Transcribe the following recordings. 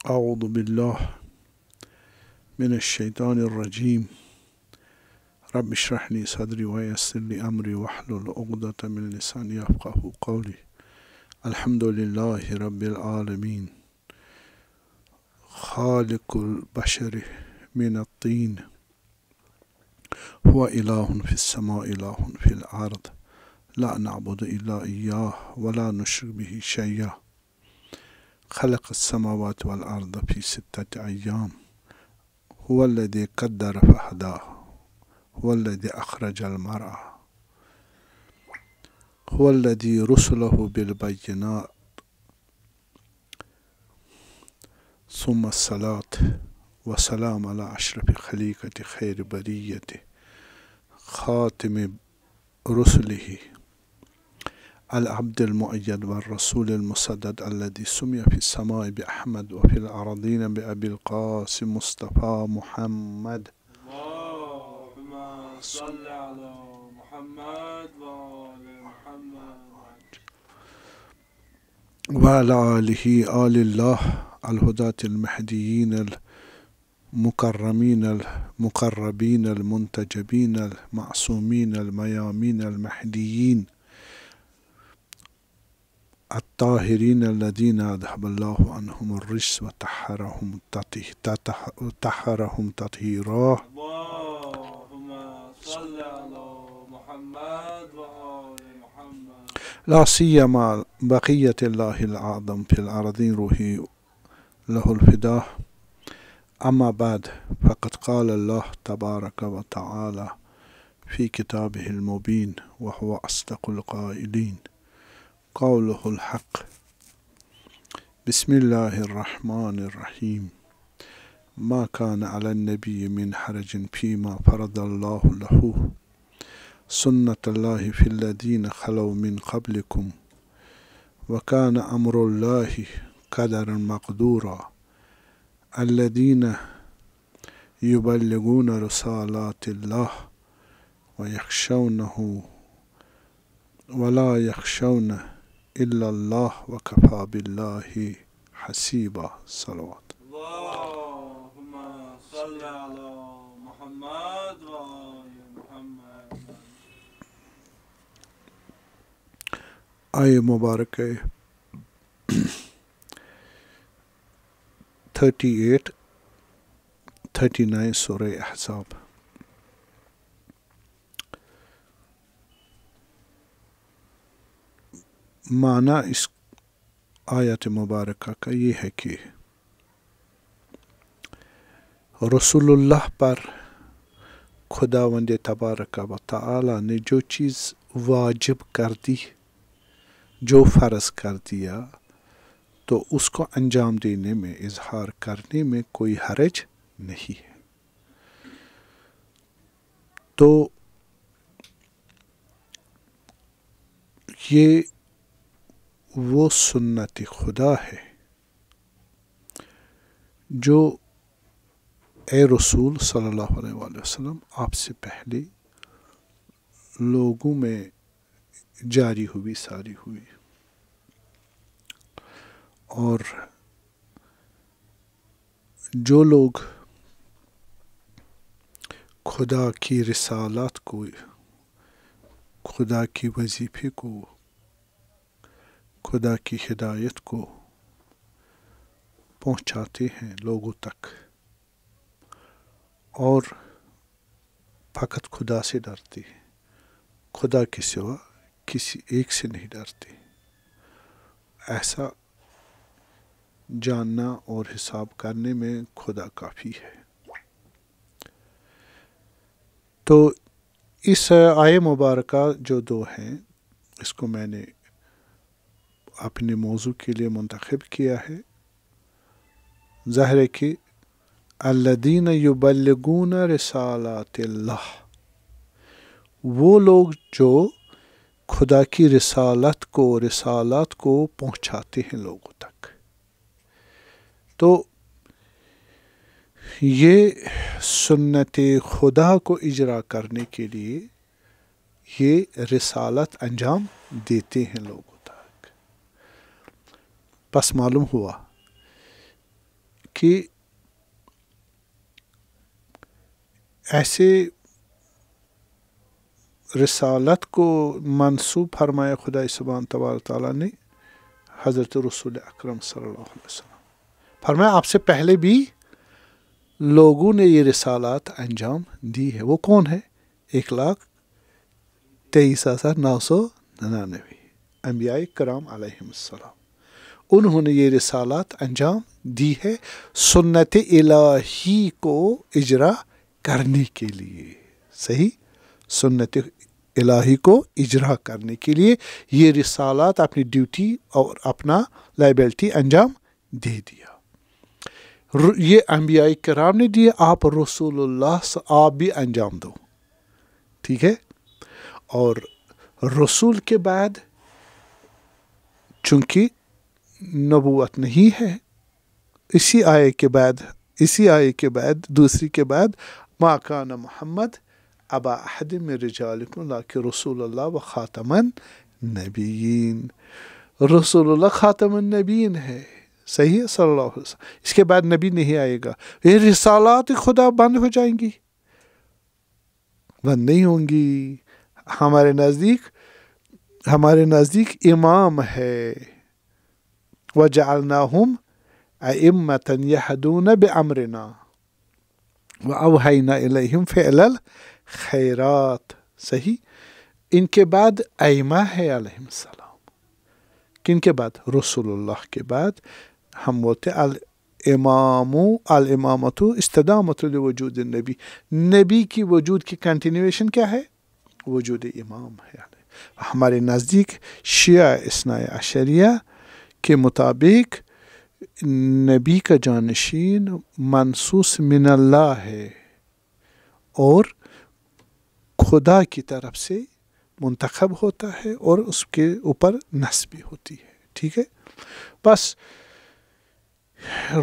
اعوذ باللہ من الشیطان الرجیم رب اشرح لی صدری ویسر لی امری واحلل عقدۃ من لسانی یفقهوا قولی الحمد للہ رب العالمین خالق البشر من الطین هو الہ فی السماء الہ فی الارض لا نعبد الا ایاہ ولا نشرک به شیئا خلق السماوات والارض فی ستة ایام هو الذی قدر فہدی هو الذی اخرج المرعى هو الذی رسله بالبینات ثم الصلاة والسلام على اشرف خلیقة خیر بریت خاتم رسله العبد المؤید والرسول المسدد الذي سمي في السماء بأحمد وفي الأرضين بأبي القاسم مصطفى محمد اللهم صل على محمد وآل محمد وعلى آله آل الله الهداة المهديين المكرمين المقربين المنتجبين المعصومين الميامين المهديين الطاهرين الذين أذهب الله عنهم الرجس وطهرهم تطهيرا اللهم صل على محمد وآل محمد لا سيما بقية الله الأعظم في الأرضين روحي له الفداء أما بعد فقد قال الله تبارك وتعالى في كتابه المبين وهو أصدق القائلين قوله الحق بسم الله الرحمن الرحيم ما كان على النبي من حرج فيما فرض الله له سنة الله في الذين خلوا من قبلكم وكان أمر الله قدرا مقدورا الذين يبلغون رسالات الله ويخشونه ولا يخشون إلا الله وكفى بالله حسيبا صلوات اللهم صل على محمد وآل محمد آیہ مبارک 38 39 سورہ احزاب معنی اس آیت مبارکہ کا یہ ہے کہ رسول اللہ پر خداوند تبارک و تعالی نے جو چیز واجب کر دی، جو فرض کر دیا، تو اس کو انجام دینے میں، اظہار کرنے میں کوئی حرج نہیں ہے۔ تو یہ وہ سنت خدا ہے جو اے رسول صلی اللہ علیہ وآلہ وسلم آپ سے پہلے لوگوں میں جاری ہوئی، ساری ہوئی، اور جو لوگ خدا کی رسالات کو، خدا کی وظیفے کو، خدا کی ہدایت کو پہنچاتے ہیں لوگوں تک، اور فقط خدا سے ڈرتے ہیں، خدا کے سوا کسی ایک سے نہیں ڈرتے، ایسا جاننا اور حساب کرنے میں خدا کافی ہے۔ تو اس آیہ مبارکہ جو دو ہیں، اس کو میں نے اپنے موضوع کے لیے منتخب کیا ہے۔ ظاہر ہے کہ الذین یبلغون رسالات اللہ، وہ لوگ جو خدا کی رسالت کو، رسالات کو پہنچاتے ہیں لوگوں تک۔ تو یہ سنت خدا کو اجرا کرنے کے لیے یہ رسالت انجام دیتے ہیں لوگوں تک۔ پس معلوم ہوا کہ ایسے رسالت کو منسوب فرمایا خدا سبحانہ تبارک تعالیٰ نے حضرت رسول اکرم صلی اللہ علیہ وسلم. فرمایا آپ سے پہلے بھی لوگوں نے یہ رسالات انجام دی ہے. وہ کون ہے؟ 1,23,999 انبیاء کرام علیہم السلام. انہوں نے یہ رسالات انجام دی ہے سنت الہی کو اجرا کرنے کے لیے. صحیح؟ سنت الہی کو اجرا کرنے کے لیے یہ رسالات اپنی ڈیوٹی اور اپنا لائبلٹی انجام دے دیا. یہ انبیاء کرام نے دیے، آپ رسول اللہ آپ بھی انجام دو. ٹھیک ہے؟ اور رسول کے بعد چونکہ نبوت نہیں ہے، اسی آیے کے بعد دوسری کے بعد ما کان محمد ابا احد من رجالکم لیکن رسول اللہ و خاتم النبیین. رسول اللہ خاتم النبیین ہے. صحیح ہے؟ صلی اللہ علیہ وسلم. اس کے بعد نبی نہیں آئے گا. یہ رسالات خدا بند ہو جائیں گی؟ بند نہیں ہوں گی. ہمارے نزدیک امام ہے. وَجَعَلْنَاهُمْ أَئِمَّةً يَهْدُونَ بِأَمْرِنَا وَأَوْحَيْنَا إِلَيْهِمْ فِعْلَ الْخَيْرَاتِ. صحیح. ان کے بعد ائمہ ہے علیہ السلام. کن کے بعد؟ رسول اللہ کے بعد. ہم بولتے الامامت استدامت لوجود النبی. نبی کی وجود کی کنٹینیویشن کیا ہے؟ وجود امام ہے. ہمارے نزدیک شیعہ اثنی عشریہ کے مطابق نبی کا جانشین منصوص من اللہ ہے اور خدا کی طرف سے منتخب ہوتا ہے اور اس کے اوپر نسبی ہوتی ہے. ٹھیک ہے؟ بس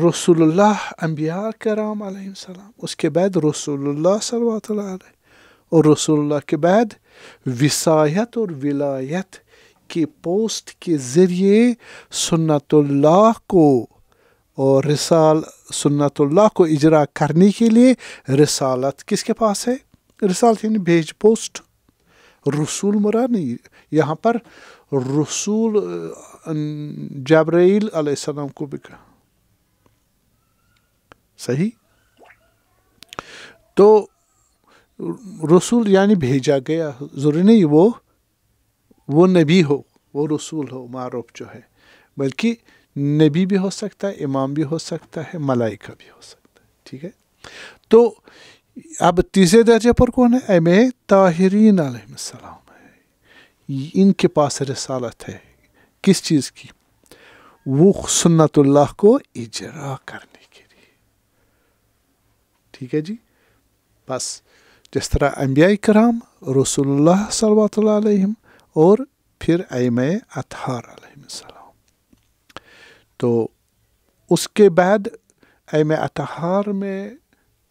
رسول اللہ انبیاء کرام علیہ السلام، اس کے بعد رسول اللہ صلی اللہ علیہ اور رسول اللہ کے بعد وصایت اور ولایت کی پوسٹ کے ذریعے سنت اللہ کو اور سنت اللہ کو اجرا کرنے کے لیے رسالت کس کے پاس ہے؟ رسالت یعنی بھیج پوسٹ. رسول مراد نہیں، یہاں پر رسول جبرائیل علیہ السلام کو بھی کہا. صحیح؟ تو رسول یعنی بھیجا گیا. ضروری نہیں وہ نبی ہو، وہ رسول ہو معروف جو ہے، بلکہ نبی بھی ہو سکتا ہے، امام بھی ہو سکتا ہے، ملائکہ بھی ہو سکتا ہے. ٹھیک ہے؟ تو اب تیسرے درجے پر کون ہے؟ ائمہ طاہرین علیہ السلام ہے. ان کے پاس رسالت ہے. کس چیز کی؟ وہ سنت اللہ کو اجرا کرنے کے لیے. ٹھیک ہے جی؟ بس جس طرح انبیاء کرام، رسول اللہ صلی اللہ علیہ اور پھر ائمہ اطہار علیہ السلام. تو اس کے بعد ائمہ اطہار میں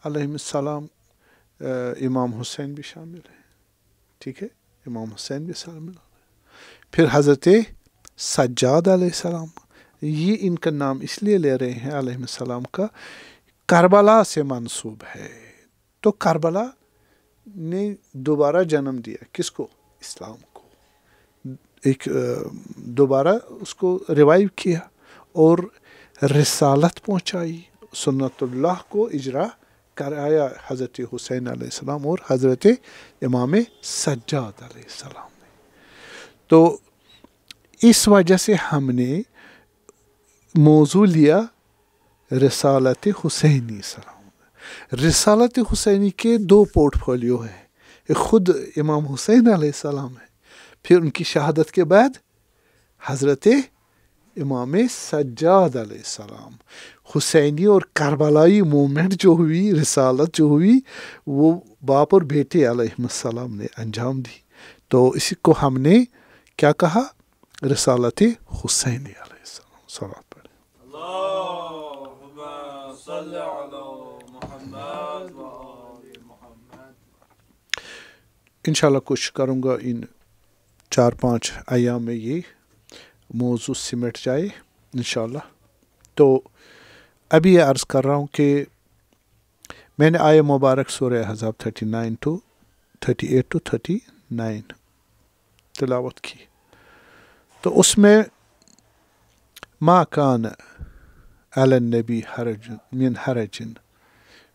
علیہ السلام امام حسین بھی شامل ہیں. ٹھیک ہے؟ امام حسین بھی شامل ہیں. پھر حضرت سجاد علیہ السلام. یہ ان کا نام اس لیے لے رہے ہیں علیہ السلام کا، کربلا سے منسوب ہے. تو کربلا نے دوبارہ جنم دیا کس کو؟ اسلام کو. ایک دوبارہ اس کو ریوائیو کیا اور رسالت پہنچائی، سنت اللہ کو اجرا کرایا حضرت حسین علیہ السلام اور حضرت امام سجاد علیہ السلام نے. تو اس وجہ سے ہم نے موضوع لیا رسالت حسینی سلام. رسالت حسینی کے 2 پورٹ فولیو ہیں. خود امام حسین علیہ السلام ہے، پھر ان کی شہادت کے بعد حضرت امام سجاد علیہ السلام. حسینی اور کربلائی مومنٹ جو ہوئی، رسالت جو ہوئی، وہ باپ اور بیٹے علیہ السلام نے انجام دی. تو اسی کو ہم نے کیا کہا؟ رسالت حسینی علیہ السلام. صلوات پڑھیں. اللہم صلی علی محمد و آل محمد. انشاءاللہ کوشش کروں گا ان 4-5 ایام میں یہ موضوع سمٹ جائے انشاءاللہ. تو ابھی یہ عرض کر رہا ہوں کہ میں نے آیہ مبارک سورہ احزاب 38 to 39 تلاوت کی، تو اس میں ما کان علی النبی من حرج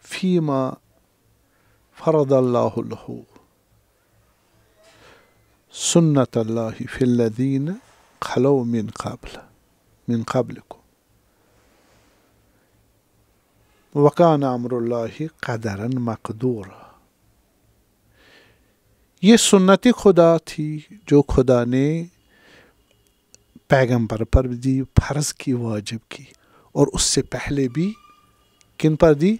فیما فرض اللہ له سنت اللہ فی الذین خلو من قبلکم وکان امر اللہ قدرا مقدورا۔ یہ سنت خدا تھی جو خدا نے پیغمبر پر دی، فرض کی، واجب کی، اور اس سے پہلے بھی کن پر دی؟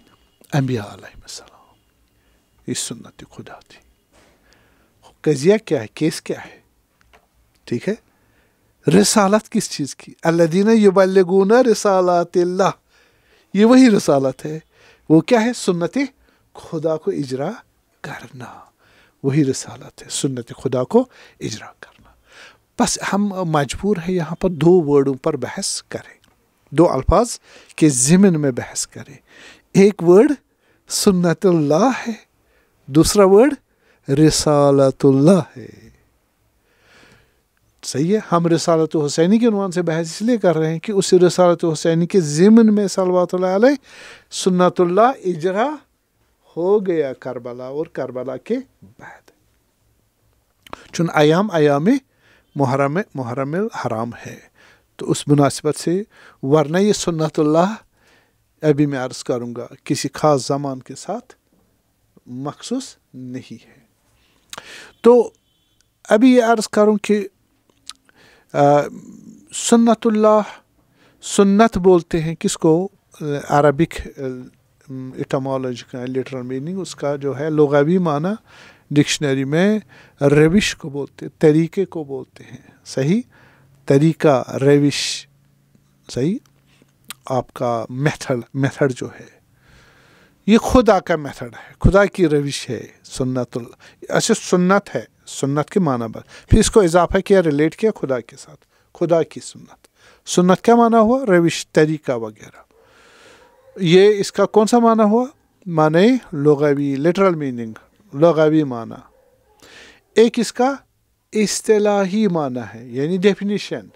انبیاء علیہ السلام۔ یہ سنت خدا تھی۔ قضیہ کیا ہے؟ کیس کیا ہے؟ ٹھیک ہے، رسالت کس چیز کی؟ الذین یبلغون رسالات اللہ، یہ وہی رسالت ہے۔ وہ کیا ہے؟ سنت خدا کو اجرا کرنا، وہی رسالت ہے، سنت خدا کو اجرا کرنا۔ بس ہم مجبور ہیں یہاں پر دو ورڈوں پر بحث کریں، دو الفاظ کے ضمن میں بحث کریں۔ ایک ورڈ سنت اللہ ہے، دوسرا ورڈ رسالت اللہ ہے۔ صحیح ہے، ہم رسالت حسینی کے عنوان سے بحث اس لیے کر رہے ہیں کہ اس رسالت حسینی کے ضمن میں صلوات اللہ علیہ سنت اللہ اجرا ہو گیا کربلا اور کربلا کے بعد، چون ایام محرم الحرام ہے، تو اس مناسبت سے، ورنہ یہ سنت اللہ ابھی میں عرض کروں گا کسی خاص زمان کے ساتھ مخصوص نہیں ہے۔ تو ابھی یہ عرض کروں کہ سنت اللہ، سنت بولتے ہیں کس کو؟ عربک ایٹمالوجی کا لٹرل میننگ، اس کا جو ہے لغوی معنی ڈکشنری میں روش کو بولتے ہیں، طریقے کو بولتے ہیں۔ صحیح، طریقہ، روش، صحیح، آپ کا میتھڈ جو ہے، یہ خدا کا میتھڈ ہے، خدا کی روش ہے سنت اللہ۔ ایسے سنت ہے، سنت کے معنی پر پھر اس کو اضافہ کیا، ریلیٹ کیا خدا کے ساتھ، خدا کی سنت۔ سنت کیا معنی ہوا؟ روش، طریقہ وغیرہ۔ یہ اس کا کون سا معنی ہوا؟ معنی لغوی، لٹرل میننگ، لغوی معنی۔ ایک اس کا اصطلاحی معنی ہے، یعنی ڈیفینیشن۔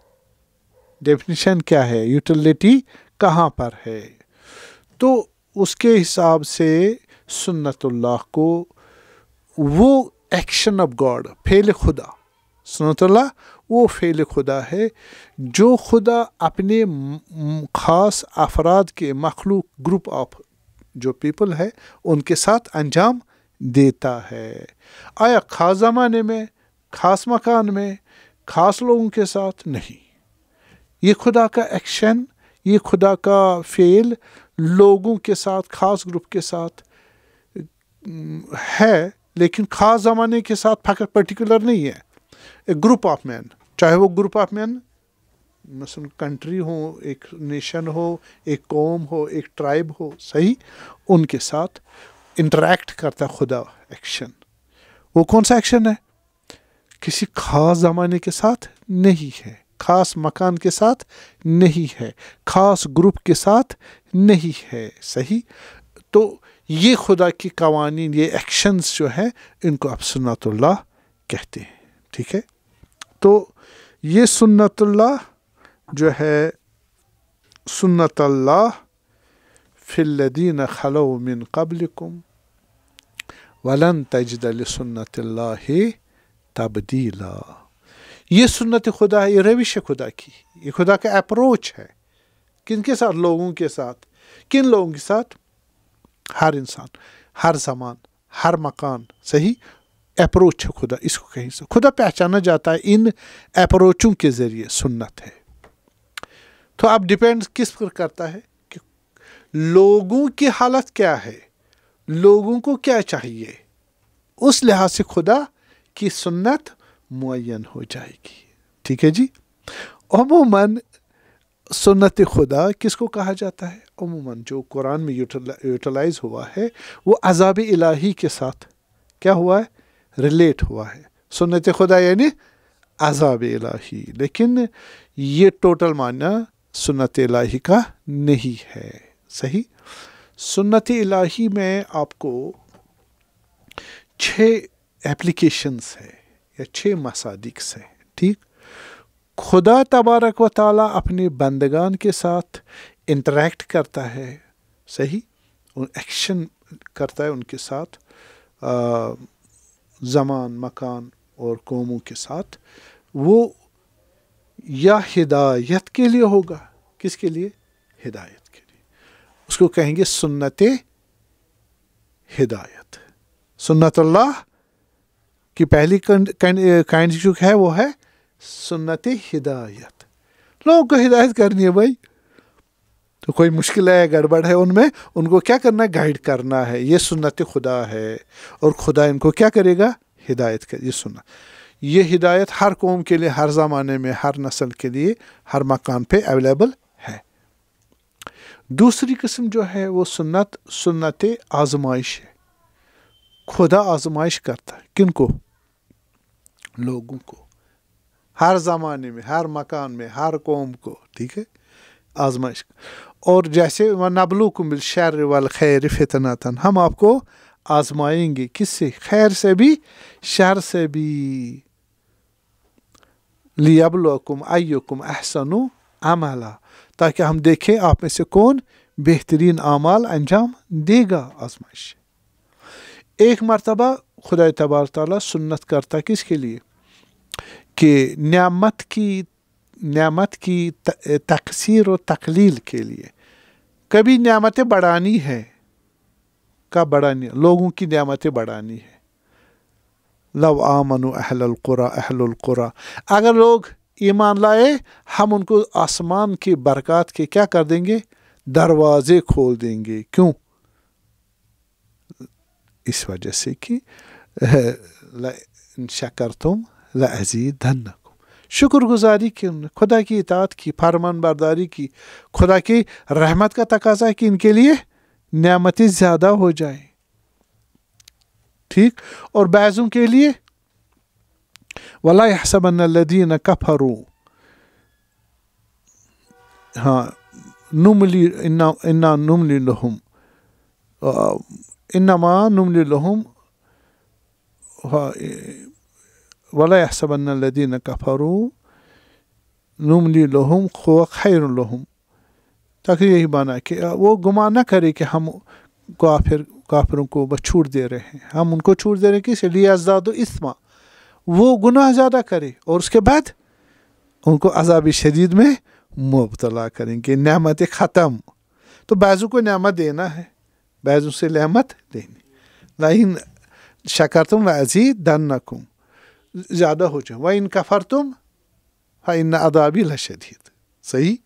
ڈیفینیشن کیا ہے؟ یوٹیلیٹی کہاں پر ہے؟ تو اس کے حساب سے سنت اللہ کو وہ ایکشن آف گاڈ، فعل خدا، سنت اللہ وہ فعل خدا ہے جو خدا اپنے خاص افراد کے، مخلوق، گروپ آف جو پیپل ہے، ان کے ساتھ انجام دیتا ہے۔ آیا خاص زمانے میں، خاص مکان میں، خاص لوگوں کے ساتھ؟ نہیں، یہ خدا کا ایکشن، یہ خدا کا فعل لوگوں کے ساتھ، خاص گروپ کے ساتھ ہے، لیکن خاص زمانے کے ساتھ فقط پرٹیکولر نہیں ہے۔ ایک گروپ آف مین، چاہے وہ گروپ آف مین مثلا کنٹری ہو، ایک نیشن ہو، ایک قوم ہو، ایک ٹرائب ہو، صحیح، ان کے ساتھ انٹریکٹ کرتا خدا ایکشن۔ وہ کون سا ایکشن ہے؟ کسی خاص زمانے کے ساتھ نہیں ہے، خاص مکان کے ساتھ نہیں ہے، خاص گروپ کے ساتھ نہیں ہے، صحیح۔ تو یہ خدا کی قوانین، یہ ایکشنز جو ہیں، ان کو اب سنت اللہ کہتے ہیں، ٹھیک ہے۔ تو یہ سنت اللہ جو ہے، سنت اللہ فی الذین خلو من قبلکم ولن تجد لسنت اللہ تبدیلا۔ یہ سنت خدا ہے، یہ روش ہے خدا کی، یہ خدا کا اپروچ ہے۔ کن کے ساتھ؟ لوگوں کے ساتھ۔ کن لوگوں کے ساتھ؟ ہر انسان، ہر زمان، ہر مکان، صحیح۔ اپروچ ہے خدا، اس کو کہیں سے خدا پہچانا جاتا ہے ان اپروچوں کے ذریعے، سنت ہے۔ تو اب ڈیپینڈ کس پر کرتا ہے کہ لوگوں کی حالت کیا ہے، لوگوں کو کیا چاہیے، اس لحاظ سے خدا کی سنت معین ہو جائے گی، ٹھیک ہے جی۔ عموماً سنت خدا کس کو کہا جاتا ہے؟ عموماً جو قرآن میں یوٹیلائز ہوا ہے، وہ عذاب الہی کے ساتھ کیا ہوا ہے؟ ریلیٹ ہوا ہے۔ سنت خدا یعنی عذاب الہی، لیکن یہ ٹوٹل معنی سنت الہی کا نہیں ہے، صحیح. سنت الہی میں آپ کو 6 اپلیکیشنز ہے یا 6 مصادیق ہیں. ٹھیک. خدا تبارک و تعالیٰ اپنے بندگان کے ساتھ انٹریکٹ کرتا ہے. صحیح. ایکشن کرتا ہے ان کے ساتھ، زمان، مکان اور قوموں کے ساتھ. وہ یا ہدایت کے لیے ہوگا. کس کے لیے؟ ہدایت کے لیے. اس کو کہیں گے سنت ہدایت. سنت اللہ کی پہلی کائنڈ جو ہے وہ ہے سنت ہدایت. لوگوں کو ہدایت کرنی ہے بھائی. تو کوئی مشکل ہے، گڑبڑ ہے ان میں، ان کو کیا کرنا ہے؟ گائیڈ کرنا ہے. یہ سنت خدا ہے، اور خدا ان کو کیا کرے گا؟ ہدایت کر. یہ سننا، یہ ہدایت ہر قوم کے لیے، ہر زمانے میں، ہر نسل کے لیے، ہر مکان پہ اویلیبل ہے. دوسری قسم جو ہے وہ سنت آزمائش ہے. خدا آزمائش کرتا ہے. کن کو؟ لوگوں کو، ہر زمانے میں، ہر مکان میں، ہر قوم کو. ٹھیک ہے، آزمائش. اور جیسے وَنَبْلُوكُمْ بِالشَّرِّ وَالْخَيْرِ فِتْنَةً، ہم آپ کو آزمائیں گے. کس سے؟ خیر سے بھی، شر سے بھی. لِيَبْلُوَكُمْ أَيُّكُمْ أَحْسَنُ عَمَلًا، تاکہ ہم دیکھیں آپ میں سے کون بہترین اعمال انجام دے گا. آزمائش. ایک مرتبہ خدا تبارک تعالیٰ سنت کرتا کس کے لیے؟ کہ نعمت کی تقصیر و تقلیل کے لیے. کبھی نعمتیں بڑھانی ہے. کب بڑھانی؟ لوگوں کی نعمتیں بڑھانی ہے. لو آمنوا اہل القرى، اگر لوگ ایمان لائے ہم ان کو آسمان کی برکات کے کیا کر دیں گے؟ دروازے کھول دیں گے. کیوں؟ اس وجہ سے کہ لَإِن شَكَرْتُمْ لَأَزِيدَنَّكُمْ، شکر گزاری کی، انہوں نے خدا کی اطاعت کی، فرمان برداری کی. خدا کی رحمت کا تقاضا ہے کہ ان کے لیے نعمتیں زیادہ ہو جائیں. ٹھیک. اور بعضوں کے لیے وَلَا يَحْسَبَنَّ الَّذِينَ كَفَرُوا، ہاں، نُمْلِي إِنَّا نُمْلِي لَهُمْ إِنَّمَا نُمْلِي لَهُمْ وَلَا يَحْسَبَنَّ الَّذِينَ كَفَرُوا نُمْلِي لَهُمْ هُوَ خَيْرٌ لَهُمْ، تاکہ یہی مانا کہ وہ گمان نہ کرے کہ ہم کافروں کو بس چھوٹ دے رہے ہیں. ہم ان کو چھوٹ دے رہے ہیں کس لیے؟ ازدادوا اثما، وہ گناہ زیادہ کرے اور اس کے بعد ان کو عذاب شدید میں مبتلا کریں گے. نعمت ختم. تو بعضوں کو نعمت دینا ہے، بعضوں سے نعمت دینی. لَإِن شَكَرْتُمْ لَأَزِيدَنَّكُمْ، زیادہ ہو جائے. وَإِن كَفَرْتُمْ فَإِنَّ عَذَابِي لَشَدِيدٌ. صحیح.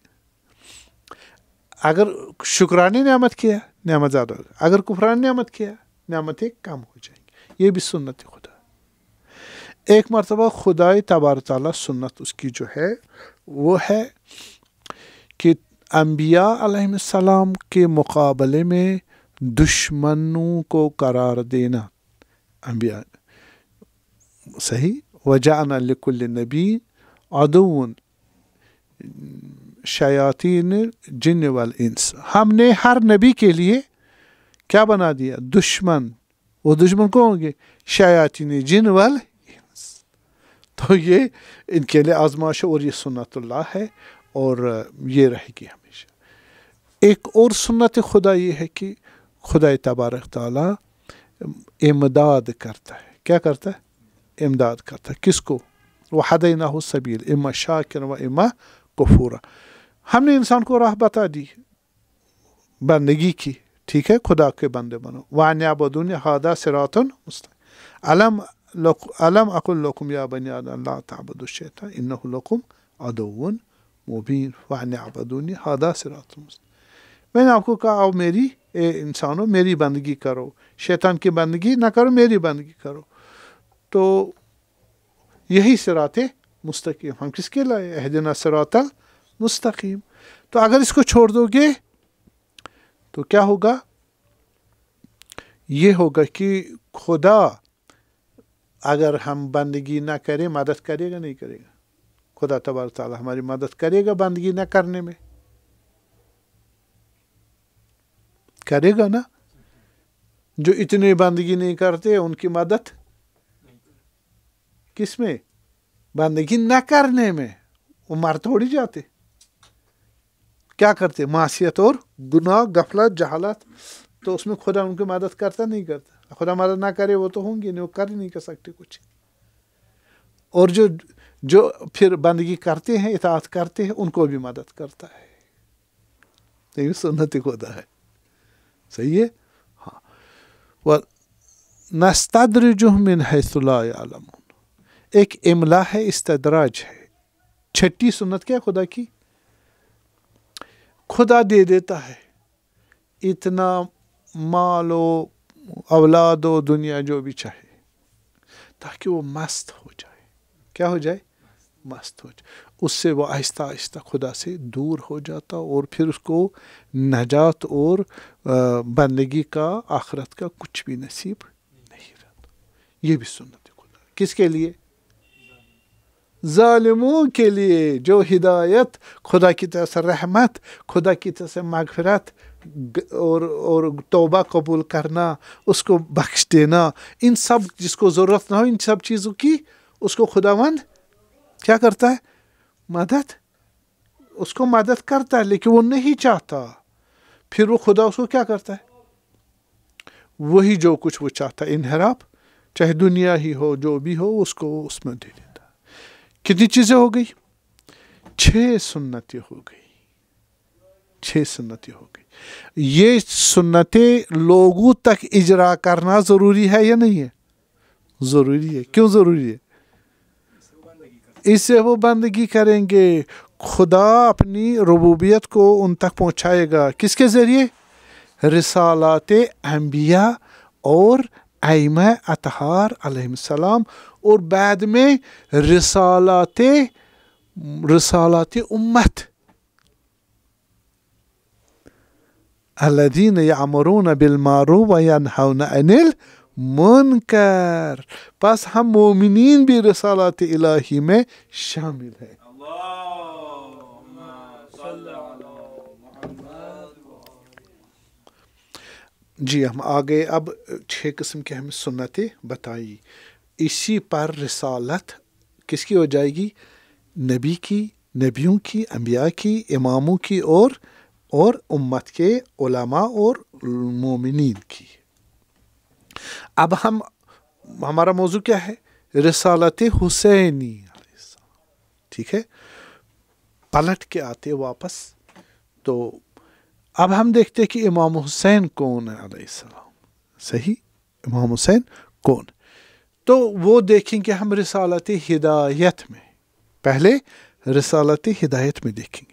اگر شکرانے نعمت کیا نعمت زیادہ ہو، اگر کفران نعمت کیا نعمتیں کم ہو جائیں گی. یہ بھی سنت خدا. ایک مرتبہ خدائے تبارک تعالیٰ سنت اس کی جو ہے وہ ہے کہ انبیاء علیہ السلام کے مقابلے میں دشمنوں کو قرار دینا. انبیاء. صحیح. وَجَعَلْنَا لِكُلِّ نَبِيٍّ عَدُوًّا شیاطین الجن والانس، ہم نے ہر نبی کے لیے کیا بنا دیا؟ دشمن. وہ دشمن کون ہوں گے؟ شیاطین جن والانس. تو یہ ان کے لیے آزمائش اور یہ سنت اللہ ہے اور یہ رہے گی ہمیشہ. ایک اور سنت خدا یہ ہے کہ خدا تبارک تعالیٰ امداد کرتا ہے. کیا کرتا ہے؟ امداد کرتا ہے. کس کو؟ وَهَدَيْنَاهُ السَّبِيلَ اِمَّا شَاكِرًا وَإِمَّا كَفُورًا. ہم نے انسان کو راہ بتا دی بندگی کی. ٹھیک ہے، خدا کے بندے بنو. وَأَنِ اعْبُدُونِي هَذَا صِرَاطٌ مُسْتَقِيمٌ. أَلَمْ أَقُل لَّكُمْ يَا بَنِي آدَمَ لَا تَعْبُدُوا الشَّيْطَانَ إِنَّهُ لَكُمْ عَدُوٌّ مُبِينٌ وَأَنِ اعْبُدُونِي هَذَا صِرَاطٌ مُسْتَقِيمٌ. میں نے آپ کو کہا آؤ میری انسانوں میری بندگی کرو، شیطان کی بندگی نہ کرو، میری بندگی کرو. تو یہی صراط مستقیم. ہم کس کے لائے؟ اہدنا صراط المستقیم. تو اگر اس کو چھوڑ دو گے تو کیا ہوگا؟ یہ ہوگا کہ خدا اگر ہم بندگی نہ کریں مدد کرے گا نہیں کرے گا؟ خدا تبارک تعالیٰ ہماری مدد کرے گا بندگی نہ کرنے میں. کرے گا نا. جو اتنے بندگی نہیں کرتے ان کی مدد کس میں؟ بندگی نہ کرنے میں. وہ مر تھوڑی جاتے. کیا کرتے؟ معصیت اور گناہ، غفلت، جہالت. تو اس میں خدا ان کی مدد کرتا نہیں کرتا. خدا مدد نہ کرے وہ تو ہوں گے نہیں، وہ کر ہی نہیں کر سکتے کچھ. اور جو پھر بندگی کرتے ہیں، اطاعت کرتے ہیں، ان کو بھی مدد کرتا ہے. یہ سنت خدا ہے. صحیح ہے. ہاں. وَنَسْتَدْرِجُهُم مِّنْ حَيْثُ لَا يَعْلَمُونَ. ایک املا ہے، استدراج ہے. چھٹی سنت کیا خدا کی؟ خدا دے دیتا ہے اتنا مال و اولاد و دنیا جو بھی چاہے، تاکہ وہ مست ہو جائے. کیا ہو جائے؟ مست ہو جائے. اس سے وہ آہستہ آہستہ خدا سے دور ہو جاتا، اور پھر اس کو نجات اور بندگی کا، آخرت کا کچھ بھی نصیب نہیں رہتا. یہ بھی سنت خدا. کس کے لیے؟ ظالموں کے لیے. جو ہدایت، خدا کی طرف سے رحمت، خدا کی طرف سے مغفرت اور توبہ قبول کرنا، اس کو بخش دینا، ان سب جس کو ضرورت نہ ہو ان سب چیزوں کی، اس کو خداوند کیا کرتا ہے؟ مدد. اس کو مدد کرتا ہے، لیکن وہ نہیں چاہتا. پھر وہ خدا اس کو کیا کرتا ہے؟ وہی جو کچھ وہ چاہتا ہے، انحراف، چاہے دنیا ہی ہو، جو بھی ہو، اس کو اس میں دے دیتا. کتنی چیزیں ہو گئی؟ 6 سنتیں ہو گئی. 6 سنتیں ہو گئی. یہ سنتیں لوگوں تک اجرا کرنا ضروری ہے یا نہیں ہے؟ ضروری ہے. کیوں ضروری ہے؟ اس سے وہ بندگی کریں گے. خدا اپنی ربوبیت کو ان تک پہنچائے گا. کس کے ذریعے؟ رسالات انبیاء اور ائمہ اطہار علیہ السلام، اور بعد میں رسالات امت الذین یأمرون بالمعروف وینہون عن المنکر. بس ہم مومنین بھی رسالات الہی میں شامل ہیں. اللہم صل علی محمد. جی ہم آگے اب 6 قسم کی ہمیں سنتیں بتائی. اسی پر رسالت کس کی ہو جائے گی؟ نبی کی، نبیوں کی، انبیاء کی، اماموں کی، اور امت کے علماء اور مومنین کی. اب ہمارا موضوع کیا ہے؟ رسالت حسینی علیہ السلام. ٹھیک ہے. پلٹ کے آتے واپس تو اب ہم دیکھتے کہ امام حسین کون ہے علیہ السلام. صحیح. امام حسین کون؟ تو وہ دیکھیں گے ہم رسالت ہدایت میں. پہلے رسالت ہدایت میں دیکھیں گے.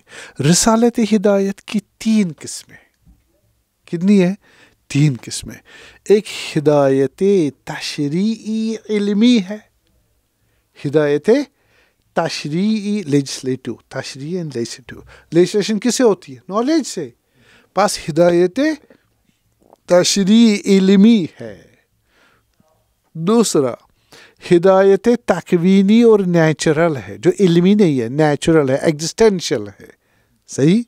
رسالت ہدایت کی 3 قسمیں. کتنی ہے؟ 3 قسمیں. ایک ہدایت تشریعی علمی ہے. ہدایت تشریعی لیجسلیٹو. تشریعی اینڈ لیجسلیٹو. لیجسلیشن کس سے ہوتی ہے؟ نالج سے. بس ہدایت تشریعی علمی ہے. دوسرا ہدایت تکوینی اور نیچرل ہے، جو علمی نہیں ہے، نیچرل ہے، ایگزسٹینشل ہے. صحیح.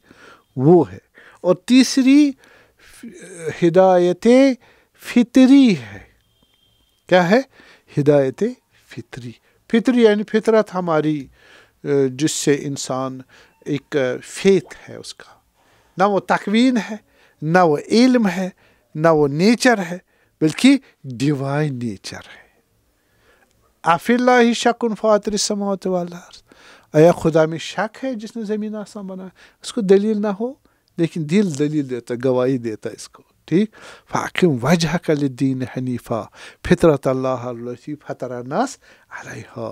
وہ ہے. اور تیسری ہدایت فطری ہے. کیا ہے؟ ہدایت فطری. فطری یعنی فطرت ہماری، جس سے انسان ایک فیتھ ہے اس کا. نہ وہ تکوین ہے، نہ وہ علم ہے، نہ وہ نیچر ہے، بلکہ ڈیوائن نیچر ہے. افی اللہ شک فاطر السماوات والارض. آیا خدا میں شک ہے جس نے زمین آسمان بنایا؟ اس کو دلیل نہ ہو، لیکن دل دلیل دیتا، گواہی دیتا اس کو. ٹھیک. فاقم وجہک للدین حنیفا فطرت اللہ التی فطر الناس علیہا.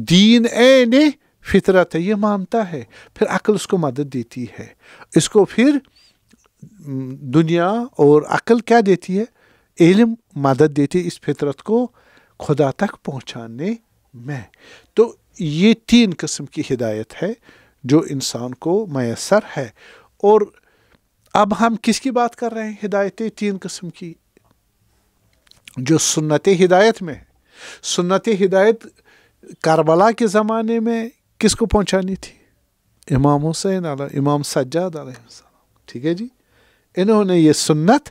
دین عین فطرت ہے، یہ مانتا ہے. پھر عقل اس کو مدد دیتی ہے. اس کو پھر دنیا اور عقل کیا دیتی ہے؟ علم مدد دیتی ہے اس فطرت کو خدا تک پہنچانے میں. تو یہ 3 قسم کی ہدایت ہے جو انسان کو میسر ہے. اور اب ہم کس کی بات کر رہے ہیں؟ ہدایت 3 قسم کی جو سنت ہدایت میں ہے. سنت ہدایت کربلا کے زمانے میں کس کو پہنچانی تھی؟ امام حسین علیہ، امام سجاد علیہ السلام. ٹھیک ہے جی. انہوں نے یہ سنت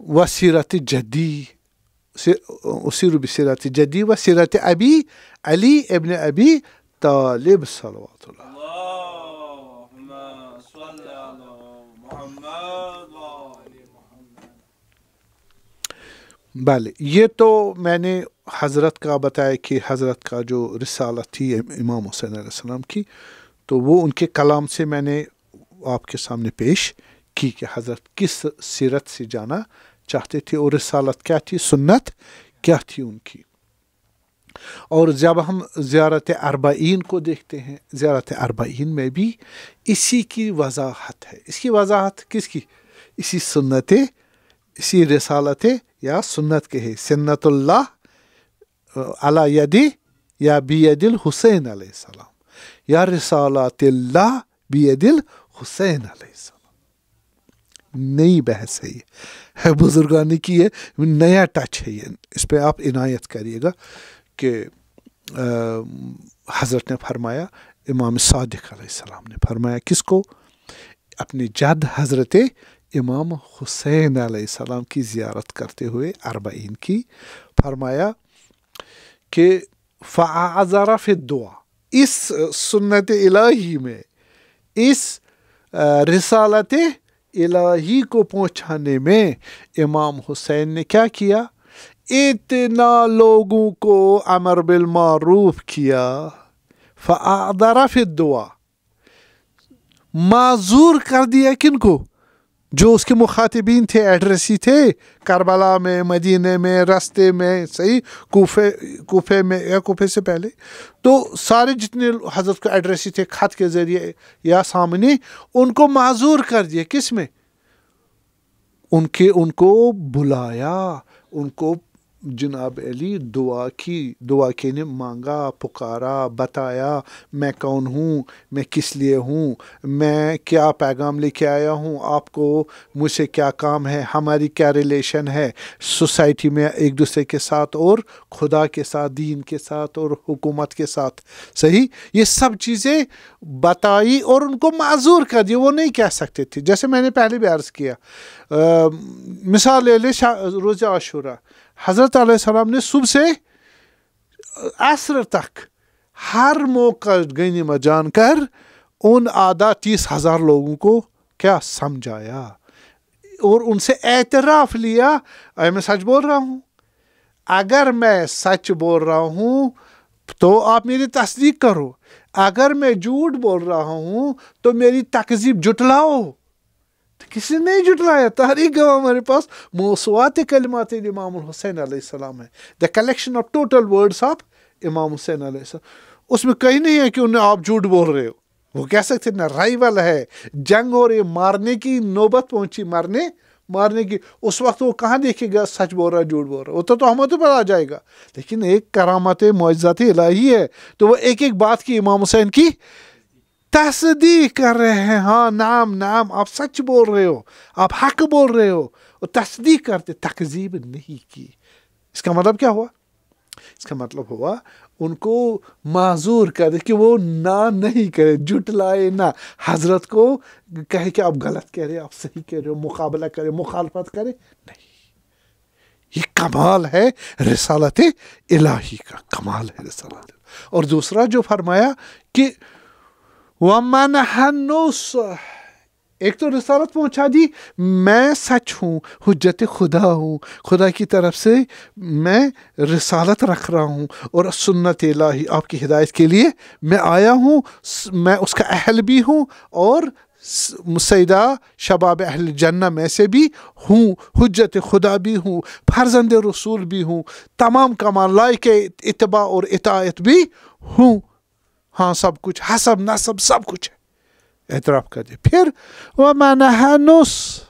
وسیرت جدی اسیر بسیرت جدی و سیرت ابی علی ابن ابی طالب صلوات اللہ. اللهم صل على محمد وآل محمد. بله یہ تو میں نے حضرت کا بتایا کہ حضرت کا جو رسالت تھی امام حسین علیہ السلام کی تو وہ ان کے کلام سے میں نے آپ کے سامنے پیش کی کہ حضرت کس سیرت سے جانا چاہتے تھے اور رسالت کیا تھی، سنت کیا تھی ان کی. اور جب ہم زیارت اربعین کو دیکھتے ہیں، زیارت اربعین میں بھی اسی کی وضاحت ہے. اس کی وضاحت کس کی؟ اسی سنت، اسی رسالت یا سنت کے ہے. سنت اللہ علی یدی یا بید الحسین علیہ السلام یا رسالات اللہ بید الحسین علیہ السلام. نئی بحث ہے یہ، بزرگانی کی ہے، نیا ٹچ ہے یہ. اس پہ آپ عنایت کریے گا کہ حضرت نے فرمایا، امام صادق علیہ السلام نے فرمایا کس کو؟ اپنے جد حضرت امام حسین علیہ السلام کی زیارت کرتے ہوئے اربعین کی، فرمایا کہ فَأَعْذَرَ فِي الدُّعَا. اس سنت الہی میں، اس رسالت الہی کو پہنچانے میں امام حسین نے کیا کیا؟ اتنا لوگوں کو امر بالمعروف کیا. فَأَعْذَرَ فِي الدُّعَا، معذور کر دیا کن کو؟ جو اس کے مخاطبین تھے، ایڈریسی تھے کربلا میں، مدینے میں، راستے میں، صحیح، کوفے میں یا کوفے سے پہلے، تو سارے جتنے حضرت کو ایڈریسی تھے خط کے ذریعے یا سامنے، ان کو معذور کر دیا. کس میں؟ ان کو بلایا، ان کو جناب علی دعا کے نے مانگا، پکارا، بتایا میں کون ہوں، میں کس لیے ہوں، میں کیا پیغام لے کے آیا ہوں، آپ کو مجھ سے کیا کام ہے، ہماری کیا ریلیشن ہے سوسائٹی میں ایک دوسرے کے ساتھ اور خدا کے ساتھ، دین کے ساتھ اور حکومت کے ساتھ. صحیح، یہ سب چیزیں بتائی اور ان کو معذور کر دی. وہ نہیں کہہ سکتے تھے، جیسے میں نے پہلے بھی عرض کیا، مثال لے لے روز عاشورہ. حضرت علیہ السلام نے صبح سے عصر تک ہر موقع غنیمت جان کر ان 30,000 لوگوں کو کیا سمجھایا اور ان سے اعتراف لیا، میں سچ بول رہا ہوں. اگر میں سچ بول رہا ہوں تو آپ میری تصدیق کرو، اگر میں جھوٹ بول رہا ہوں تو میری تکذیب جٹلاؤ. کسی نے نہیں جٹلایا. تاریخ گواہ ہمارے پاس موسوعات کلمات امام الحسین علیہ السلام ہے، the collection of total words of امام حسین علیہ السلام. اس میں کہیں نہیں ہے کہ انہیں آپ جھوٹ بول رہے ہو. وہ کہہ سکتے ہیں رائیول ہے، جنگ ہو رہی، مارنے کی نوبت پہنچی، مارنے کی. اس وقت وہ کہاں دیکھے گا سچ بول رہا ہے جھوٹ بول رہا ہے؟ وہ تو ہمیں تو پر آ جائے گا. لیکن ایک کرامت معجزات الہی ہے، تو وہ ایک ایک بات کی امام حسین کی تصدیق کر رہے ہیں. ہاں نعم آپ سچ بول رہے ہو، آپ حق بول رہے ہو، اور تصدیق کرتے، تکذیب نہیں کی. اس کا مطلب کیا ہوا؟ اس کا مطلب ہوا ان کو معذور کر دے کہ وہ نہیں کرے، جھٹلائے نہ، حضرت کو کہے کہ آپ غلط کہہ رہے، آپ صحیح کہہ رہے ہو، مقابلہ کرے، مخالفت کرے نہیں. یہ کمال ہے رسالت الہی کا، کمال ہے رسالت. اور دوسرا جو فرمایا کہ وَمَنَحَ النُّصْحَ، ایک تو رسالت پہنچا دی، میں سچ ہوں، حجت خدا ہوں، خدا کی طرف سے میں رسالت رکھ رہا ہوں اور سنت الہی آپ کی ہدایت کے لیے میں آیا ہوں، میں اس کا اہل بھی ہوں اور سیدہ شباب اہل جنہ میں سے بھی ہوں، حجت خدا بھی ہوں، فرزند رسول بھی ہوں، تمام کمال لائق اتباع اور اطاعت بھی ہوں. ہاں سب کچھ، حسب نسب سب کچھ ہے، اعتراف کر دے. پھر وَمَنَحَ النُّصْحَ،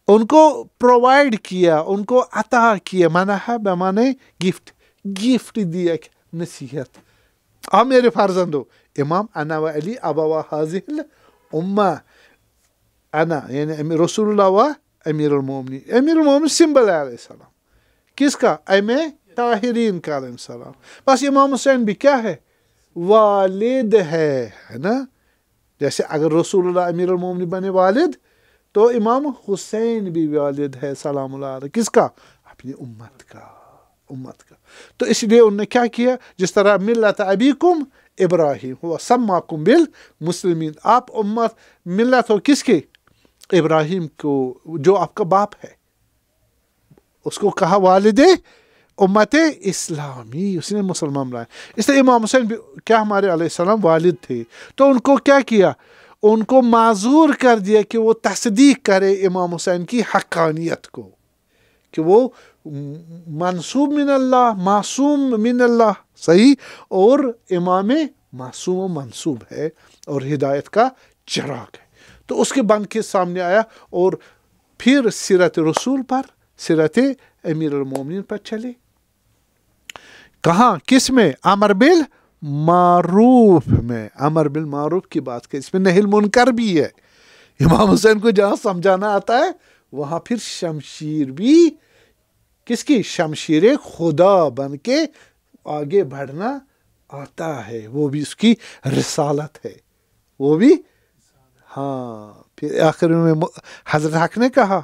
ان کو پرووائڈ کیا، ان کو عطا کیا. منح بمانے گفٹ دیا، نصیحت. آپ میرے فرزندو، امام انا و علی ابوا هذه الامه، انا یعنی رسول اللہ و امیر المومنین. امیر المومنین سمبل ہے علیہ السلام، کس کا؟ ائمہ طاہرین کا علیہ السلام. بس امام حسین بھی کیا ہے؟ والد ہے نا. جیسے اگر رسول اللہ امیر المومنین بنے والد تو امام حسین بھی والد ہے سلام اللہ علیہ، کس کا؟ اپنی امت کا، امت کا۔ تو اس لیے انہوں نے کیا کیا، جس طرح ملت ابیکم ابراہیم ہوا سماکم بالمسلمین، آپ امت ملت ہو کس کے؟ ابراہیم کو، جو آپ کا باپ ہے، اس کو کہا والد امت اسلامی، اس نے مسلمان بنایا۔ اس لیے امام حسین بھی کیا ہمارے علیہ السلام والد تھے، تو ان کو کیا کیا، ان کو معذور کر دیا کہ وہ تصدیق کرے امام حسین کی حقانیت کو، کہ وہ منصوب من اللہ، معصوم من اللہ، صحیح، اور امام معصوم و منصوب ہے اور ہدایت کا چراغ ہے۔ تو اس کے بن کے سامنے آیا، اور پھر سیرت رسول پر، سیرت امیر المومنین پر چلے۔ کہاں، کس میں؟ امر بالمعروف میں، امر بالمعروف کی بات کہ اس میں نہی المنکر بھی ہے۔ امام حسین کو جہاں سمجھانا آتا ہے وہاں پھر شمشیر بھی کس کی؟ شمشیر خدا بن کے آگے بڑھنا آتا ہے، وہ بھی اس کی رسالت ہے، وہ بھی۔ ہاں، پھر آخر میں حضرت حق نے کہا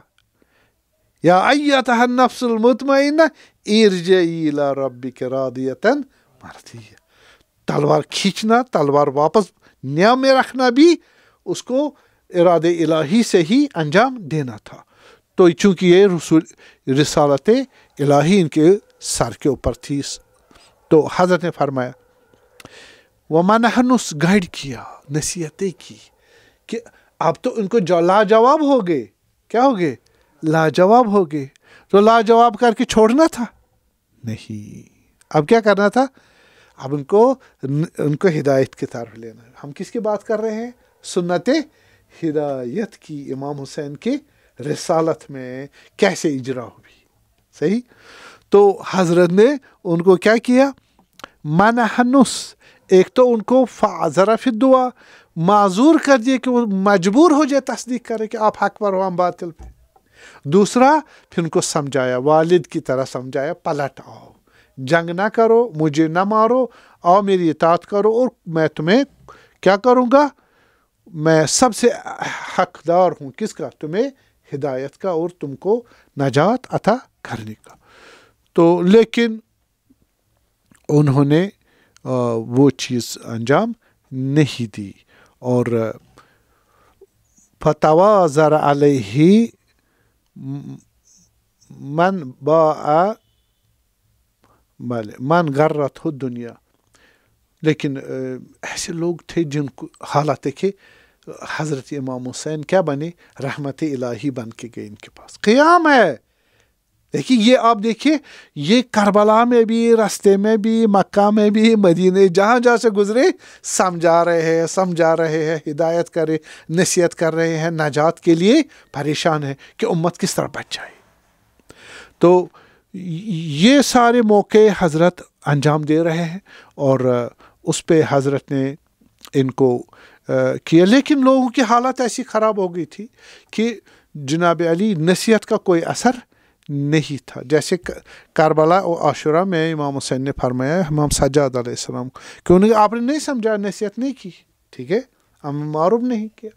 یا ایتھا النفس المطمئنہ ارجعی الی ربک راضیۃ مرضیہ۔ تلوار کھینچنا، تلوار واپس نیا میں رکھنا بھی اس کو ارادے الہی سے ہی انجام دینا تھا۔ تو چونکہ یہ رسالت الہی ان کے سر کے اوپر تھی، تو حضرت نے فرمایا وَمَنَحْنُس گائیڈ کیا، نصیحتیں کی کہ اب تو ان کو لاجواب ہو گئے، کیا ہو گئے؟ لاجواب ہو گئے، تو لاجواب کر کے چھوڑنا تھا نہیں، اب کیا کرنا تھا؟ اب ان کو ہدایت کی طرف لینا ہے۔ ہم کس کی بات کر رہے ہیں؟ سنت ہدایت کی، امام حسین کی رسالت میں کیسے اجرا ہوئی، صحیح۔ تو حضرت نے ان کو کیا کیا؟ منحنس، ایک تو ان کو فعذر فی الدعا، معذور کر دیے کہ وہ مجبور ہو جائے تصدیق کرے کہ آپ حق پر ہو ہم باطل پہ۔ دوسرا پھر ان کو سمجھایا، والد کی طرح سمجھایا، پلٹ آؤ، جنگ نہ کرو، مجھے نہ مارو، آؤ میری اطاعت کرو، اور میں تمہیں کیا کروں گا، میں سب سے حقدار ہوں، کس کا؟ تمہیں ہدایت کا اور تم کو نجات عطا کرنے کا۔ تو لیکن انہوں نے وہ چیز انجام نہیں دی، اور فتواضر علیہ من غرت ہو دنیا۔ لیکن ایسے لوگ تھے جن کو حالت ہے کہ حضرت امام حسین کیا بنے؟ رحمت الہی بن کے گئے ان کے پاس، قیام ہے۔ دیکھیے یہ آپ دیکھیے، یہ کربلا میں بھی، راستے میں بھی، مکہ میں بھی، مدینے، جہاں جہاں سے گزرے سمجھا رہے ہیں، ہدایت کرے، نصیحت کر رہے ہیں، نجات کے لیے پریشان ہے کہ امت کس طرح بچ جائے۔ تو یہ سارے موقع حضرت انجام دے رہے ہیں، اور اس پہ حضرت نے ان کو کیا، لیکن لوگوں کی حالت ایسی خراب ہو گئی تھی کہ جناب علی نصیحت کا کوئی اثر نہیں تھا۔ جیسے کربلا و عاشورہ میں امام حسین نے فرمایا امام سجاد علیہ السلام کہ انہیں آپ نے نہیں سمجھا، نصیحت نہیں کی، ٹھیک ہے، امر معروف نہیں کیا۔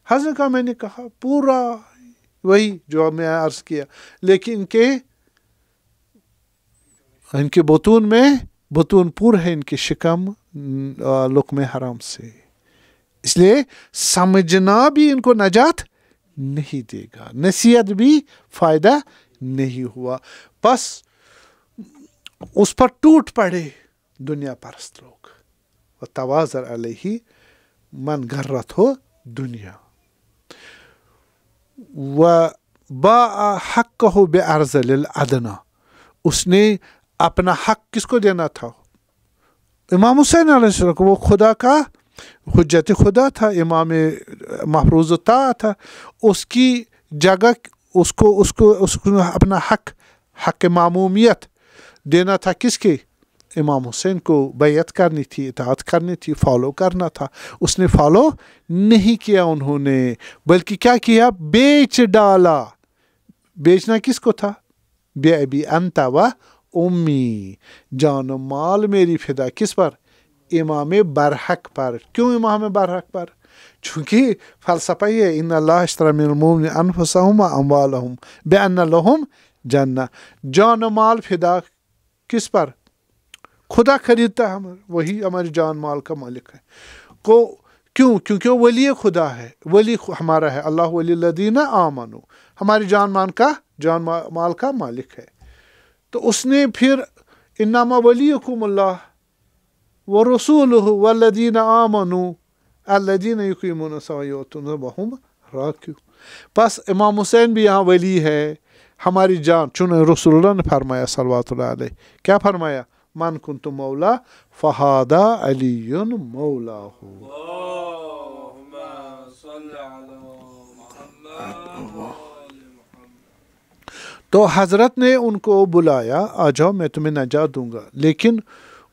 حضرت کا میں نے کہا پورا وہی جو میں عرض کیا، لیکن ان کے بطون میں بطون پور ہے، ان کے شکم لقمہ حرام سے، اس لیے سمجھنا بھی ان کو نجات نہیں دے گا، نصیحت بھی فائدہ نہیں ہوا، بس اس پر ٹوٹ پڑے دنیا پرست لوگ۔ وتواضر علیہ من غرت ہو دنیا، وباع حقہ بارذل الادنی، اس نے اپنا حق کس کو دینا تھا؟ امام حسین علیہ السلام کو، وہ خدا کا حجت خدا تھا، امام محفوظ الطاعت تھا، اس کی جگہ اس کو اپنا حق معمومیت دینا تھا کس کے؟ امام حسین کو بیعت کرنی تھی، اطاعت کرنی تھی، فالو کرنا تھا، اس نے فالو نہیں کیا انہوں نے، بلکہ کیا کیا؟ بیچ ڈالا۔ بیچنا کس کو تھا؟ بے ابی انت و امی، جان و مال میری فدا کس پر؟ امام برحق پر۔ کیوں امام برحق پر؟ چونکہ فلسفہ یہ ہے ان اللہ اشتری من المؤمنین انفسہم و اموالہم بان لہم جنہ، جان و مال فدا کس پر؟ خدا خریدتا ہے ہمارے، وہی ہماری جان مال کا مالک ہے کو کیوں؟ کیونکہ وہ ولی خدا ہے، ولی ہمارا ہے، اللہ ولی الذین آمنوا، ہماری جان مال کا مالک ہے۔ تو اس نے پھر انما ولیکم اللہ ورسولہ والذین آمنوا الذین یقیمون الصلاۃ ویؤتون وہم راکعون۔ بس امام حسین بھی یہاں ولی ہے، ہماری جان، چونکہ رسول اللہ نے فرمایا صلوات اللہ علیہ، کیا فرمایا؟ من کنت مولا فہذا علی مولاہ۔ اللہم صل علی محمد۔ تو حضرت نے ان کو بلایا، آ جاؤ میں تمہیں نجات دوں گا، لیکن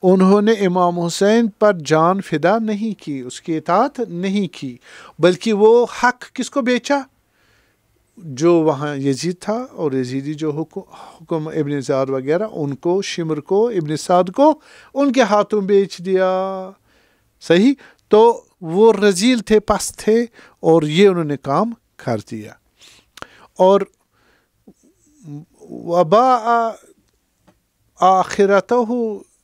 انہوں نے امام حسین پر جان فدا نہیں کی، اس کی اطاعت نہیں کی، بلکہ وہ حق کس کو بیچا؟ جو وہاں یزید تھا، اور یزیدی جو حکم ابن زیاد وغیرہ، ان کو، شمر کو، ابن سعد کو ان کے ہاتھوں بیچ دیا۔ صحیح؟ تو وہ رذیل تھے، پست تھے، اور یہ انہوں نے کام کر دیا۔ اور وباء آخرتہ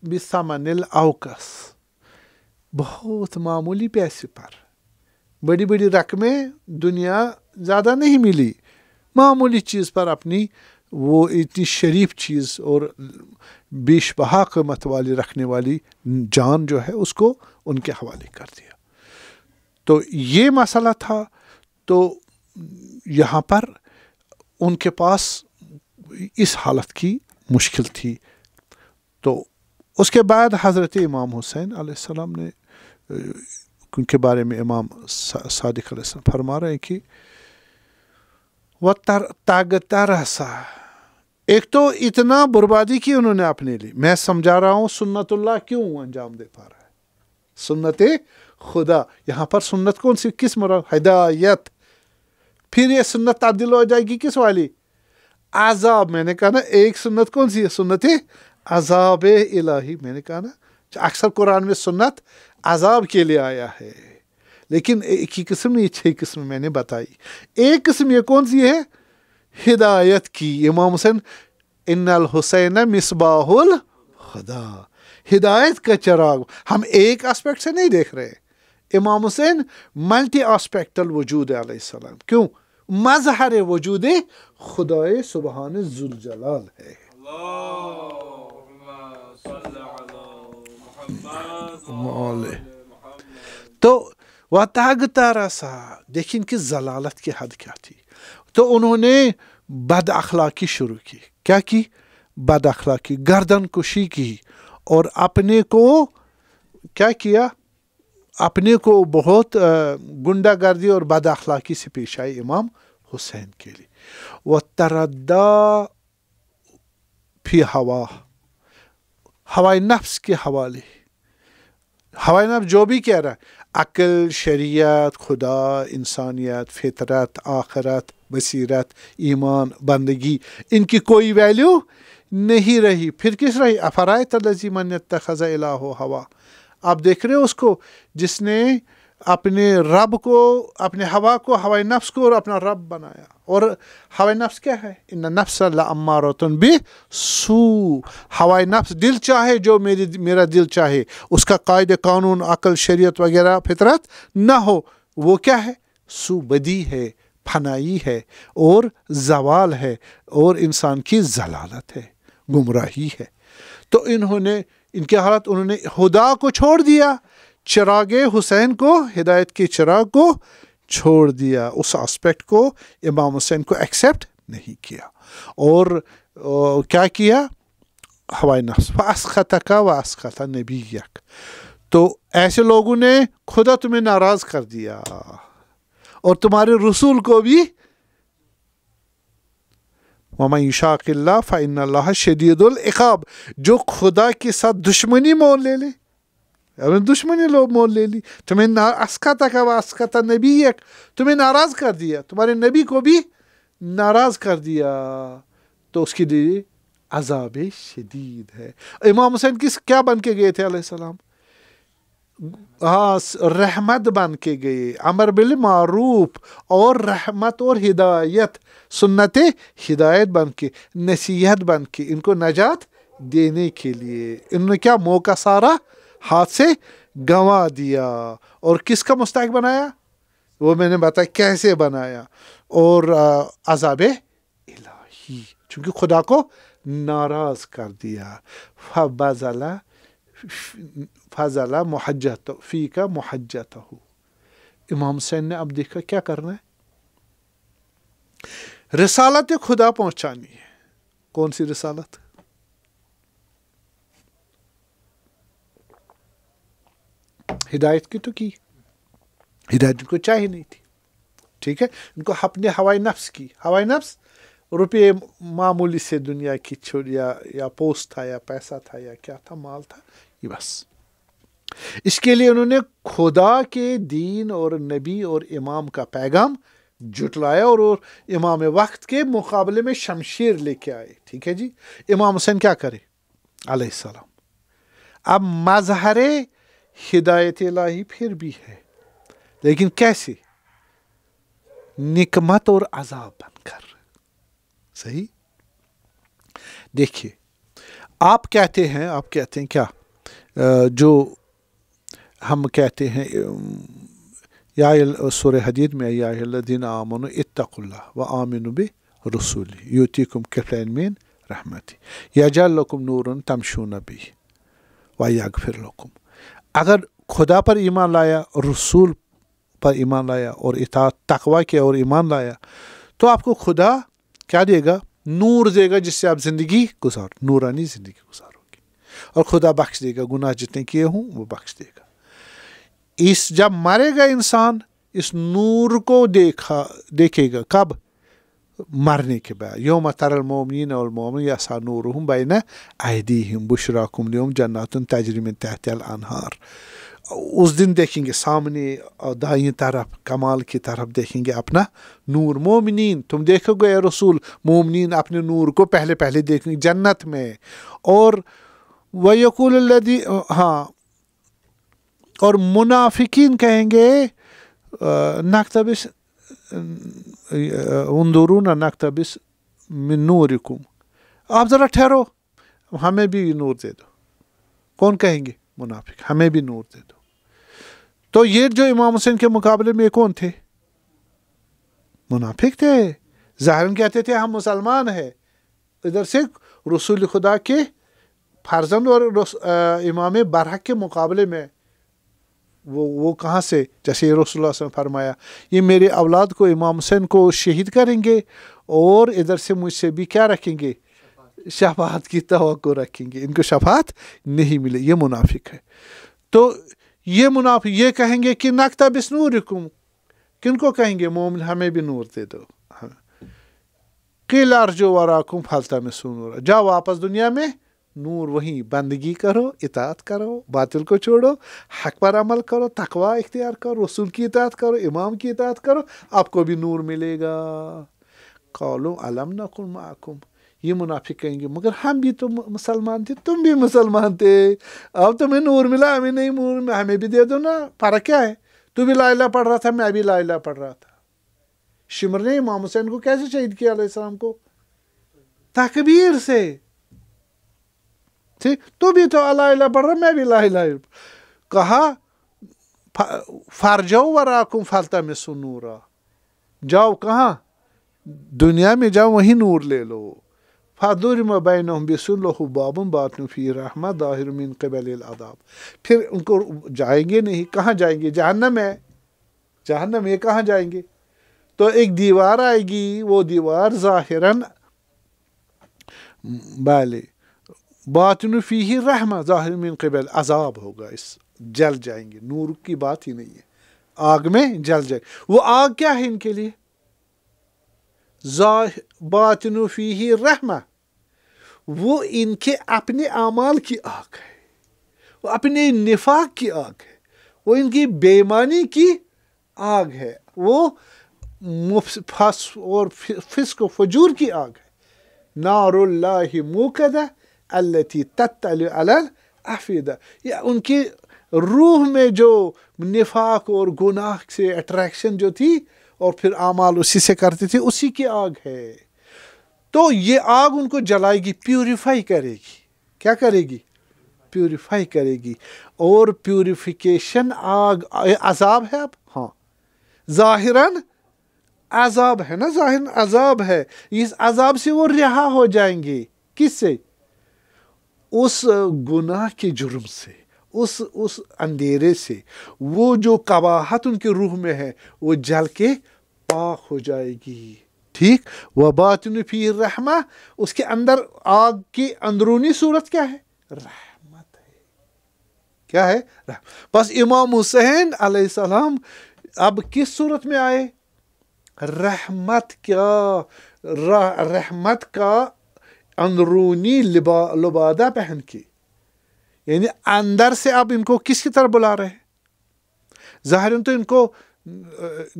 بثمن الاوکس، بہت معمولی پیسے پر، بڑی بڑی رقمیں، دنیا زیادہ نہیں ملی، معمولی چیز پر اپنی وہ اتنی شریف چیز اور بیش بہا قیمت والی رکھنے والی جان جو ہے اس کو ان کے حوالے کر دیا۔ تو یہ مسئلہ تھا۔ تو یہاں پر ان کے پاس اس حالت کی مشکل تھی۔ تو اس کے بعد حضرت امام حسین علیہ السلام نے، ان کے بارے میں امام صادق علیہ السلام فرما رہے ہیں کہ وہ تاگترسا، ایک تو اتنا بربادی کی انہوں نے اپنے لیے، میں سمجھا رہا ہوں سنت اللہ کیوں انجام دے پا رہا ہے، سنت خدا، یہاں پر سنت کون سی، کس مراد؟ ہدایت۔ پھر یہ سنت تبدیل ہو جائے گی کس والی؟ عذاب۔ میں نے کہا نا ایک سنت کون سی ہے؟ سنت عذاب الہی۔ میں نے کہا نا اکثر قرآن میں سنت عذاب کے لیے آیا ہے، لیکن ایک ہی قسم نہیں، 6 قسم میں نے بتائی۔ ایک قسم یہ کون سی ہے؟ ہدایت کی۔ امام حسین ان الحسین مصباح الخدا، ہدایت کا چراغ۔ ہم ایک اسپیکٹ سے نہیں دیکھ رہے، امام حسین ملٹی اسپیکٹل وجود علیہ السلام۔ کیوں؟ مظہر وجود خدائے سبحان ذوالجلال ہے۔ اللہم صل علی محمد۔ تو وہ تاگتا رسا، دیکھیں کہ ضلالت کی حد کیا تھی۔ تو انہوں نے بد اخلاقی شروع کی۔ کیا کی؟ بد اخلاقی، گردن کشی کی، اور اپنے کو کیا کیا؟ اپنے کو بہت گنڈا گردی اور بد اخلاقی سے پیش آئی امام حسین کے لیے۔ وہ تردہ فی ہوائے نفس کے حوالے، ہوائے نفس جو بھی کہہ رہا ہے، عقل، شریعت، خدا، انسانیت، فطرت، آخرت، بصیرت، ایمان، بندگی، ان کی کوئی ویلیو نہیں رہی۔ پھر کس رہی؟ افرائیت الذی من اتخذ الہہ ہوا۔ آپ دیکھ رہے ہو اس کو جس نے اپنے رب کو، اپنے ہوا کو، ہوائے نفس کو، اور اپنا رب بنایا۔ اور ہوائے نفس کیا ہے؟ ان النفس لامارۃ بالسوء، ہوائے نفس دل چاہے جو میرا دل چاہے، اس کا قاعدے قانون، عقل، شریعت وغیرہ، فطرت نہ ہو، وہ کیا ہے؟ سو، بدی ہے، فنائی ہے، اور زوال ہے، اور انسان کی ضلالت ہے، گمراہی ہے۔ تو انہوں نے، ان کی حالت، انہوں نے خدا کو چھوڑ دیا، چراغ حسین کو، ہدایت کے چراغ کو چھوڑ دیا، اس اسپیکٹ کو امام حسین کو ایکسیپٹ نہیں کیا، اور کیا کیا؟ ہوائے نفس۔ فَأَسْخَطَكَ وَأَسْخَطَ نَبِيَّكَ، تو ایسے لوگوں نے خدا تمہیں ناراض کر دیا، اور تمہارے رسول کو بھی۔ وَمَن يُشَاقِ اللَّهَ فَإِنَّ اللَّهَ شَدِيدُ الْعِقَابِ، جو خدا کے ساتھ دشمنی مول لے لے، دشمنی لوگ مول لے لی، تمہیں اسخطک و اسخط نبیک، تمہیں ناراض کر دیا، تمہارے نبی کو بھی ناراض کر دیا، تو اس کے لیے عذاب شدید ہے۔ امام حسین کیا بن کے گئے تھے علیہ السلام؟ ہاں رحمت بن کے گئے، امر بالمعروف اور رحمت اور ہدایت، سنت ہدایت بن کے، نصیحت بن کے، ان کو نجات دینے کے لیے انہوں نے کیا موقع سارا ہاتھ سے گنوا دیا، اور کس کا مستحق بنایا؟ وہ میں نے بتایا کیسے بنایا، اور عذاب الہی، چونکہ خدا کو ناراض کر دیا. فضل محجت فی کا محجت ہو. امام حسین نے اب دیکھا کیا کرنا ہے، رسالت خدا پہنچانی ہے. کون سی رسالت؟ ہدایت کی تو کی، ہدایت ان کو چاہیے نہیں تھی، ٹھیک ہے، ان کو اپنے ہوائے نفس کی، ہوائے نفس روپے معمولی سے دنیا کی چھوڑیا، یا پوسٹ تھا یا پیسہ تھا یا کیا تھا، مال تھا، یہ بس. اس کے لیے انہوں نے خدا کے دین اور نبی اور امام کا پیغام جھٹلایا، اور امام وقت کے مقابلے میں شمشیر لے کے آئے. ٹھیک ہے جی. امام حسین کیا کرے علیہ السلام؟ اب مظہر ہدایت الہی پھر بھی ہے، لیکن کیسے؟ نکمت اور عذاب بن کر. صحیح. دیکھیے آپ کہتے ہیں کیا، جو ہم کہتے ہیں یا سورہ حدید میں، یا الذین آمنوا اتقوا اللہ وآمنوا برسولہ یؤتیکم کفلین من رحمتہ یجعل لکم نورا تمشون بہ ویغفر لکم. اگر خدا پر ایمان لایا، رسول پر ایمان لایا، اور اطاعت تقوی کیا اور ایمان لایا، تو آپ کو خدا کیا دے گا؟ نور دے گا، جس سے آپ زندگی نورانی زندگی گزارو گے، اور خدا بخش دے گا، گناہ جتنے کیے ہوں وہ بخش دے گا. جب مرے گا انسان اس نور کو دیکھے گا. کب؟ مرنے کے بعد. یوم تری المؤمنین والمؤمنات یسعی نورہم بین ایدیہم بشراکم اليوم جنات تجری من تحتہا الانہار. اس دن دیکھیں گے سامنے دائیں طرف، کمال کی طرف دیکھیں گے اپنا نور. مومنین، تم دیکھو گے اے رسول، مومنین اپنے نور کو پہلے دیکھیں گے جنت میں. اور وَيَقُولُ الَّذِي ہاں، اور منافقین کہیں گے نقتبس انظرونا نقتبس من نورکم، آپ ذرا ٹھہرو، ہمیں بھی نور دے دو. کون کہیں گے؟ منافق، ہمیں بھی نور دے دو. تو یہ جو امام حسین کے مقابلے میں کون تھے؟ منافق تھے. ظاہراً کہتے تھے ہم مسلمان ہیں، ادھر سے رسول خدا کے فرزند اور امام برحق کے مقابلے میں وہ کہاں سے؟ جیسے رسول اللہ صلی اللہ علیہ وسلم فرمایا، یہ میرے اولاد کو امام حسین کو شہید کریں گے، اور ادھر سے مجھ سے بھی کیا رکھیں گے؟ شفاعت کی توقع رکھیں گے. ان کو شفاعت نہیں ملے. یہ منافق ہے. تو یہ منافق یہ کہیں گے کہ نقتبس نورکم، کن کو کہیں گے؟ مومن، ہمیں بھی نور دے دو. قیل ارجعوا وراءکم فالتمسوا نورا، جاؤ واپس دنیا میں، نور وہیں، بندگی کرو، اطاعت کرو، باطل کو چھوڑو، حق پر عمل کرو، تقوی اختیار کرو، رسول کی اطاعت کرو، امام کی اطاعت کرو، آپ کو بھی نور ملے گا. قالوا الم نکن معکم، یہ منافق کہیں گے مگر ہم بھی تو مسلمان تھے، تم بھی مسلمان تھے، اب تمہیں نور ملا، ہمیں نہیں نور ملا، ہمیں بھی دے دو نا. فرق کیا ہے؟ تو بھی لا الہ پڑھ رہا تھا، میں بھی لا الہ پڑھ رہا تھا. شمر نے امام حسین کو کیسے شہید کیا علیہ السلام کو؟ تکبیر سے. ٹھیک، تو بھی تو لا الہ پڑھ رہا، میں بھی لا الہ. کہا فارجعوا وراءکم فالتمسوا نورا، جاؤ کہاں؟ دنیا میں جاؤ، وہیں نور لے لو. فضرب بینہم بسور لہ باب باطنہ فیہ الرحمۃ ظاہر من قبلہ العذاب. پھر ان کو جائیں گے نہیں. کہاں جائیں گے؟ جہنم ہے. جہنم، یہ کہاں جائیں گے؟ تو ایک دیوار آئے گی، وہ دیوار ظاہراً باطن فیہ الرحمۃ ظاہر من قبل عذاب ہوگا. اس جل جائیں گے. نور کی بات ہی نہیں ہے، آگ میں جل جائے. وہ آگ کیا ہے ان کے لیے؟ باطن فیہ الرحمۃ، وہ ان کے اپنے اعمال کی آگ ہے، وہ اپنے نفاق کی آگ ہے، وہ ان کی بے ایمانی کی آگ ہے، وہ اور فسق و فجور کی آگ ہے. نار اللہ موقدہ التی تطلع علی الافئدہ، یہ ان کی روح میں جو نفاق اور گناہ سے اٹریکشن جو تھی اور پھر اعمال اسی سے کرتے تھے، اسی کی آگ ہے. تو یہ آگ ان کو جلائے گی، پیوریفائی کرے گی. کیا کرے گی؟ پیوریفائی کرے گی. اور پیوریفیکیشن آگ عذاب ہے اب، ہاں ظاہراً عذاب ہے نا، ظاہراً عذاب ہے. اس عذاب سے وہ رہا ہو جائیں گے. کس سے؟ اس گناہ کے جرم سے، اس اندھیرے سے. وہ جو قباحت ان کے روح میں ہے وہ جل کے پاک ہو جائے گی. ٹھیک. وَبَاطِنُ فِيهِ الرَّحْمَةِ، اس کے اندر آگ کی اندرونی صورت کیا ہے؟ رحمت ہے. کیا ہے؟ بس امام حسین علیہ السلام اب کس صورت میں آئے؟ رحمت کا اندرونی لبادہ پہن کے. یعنی اندر سے اب ان کو کس کی طرف بلا رہے ہیں؟ ظاہراً تو ان کو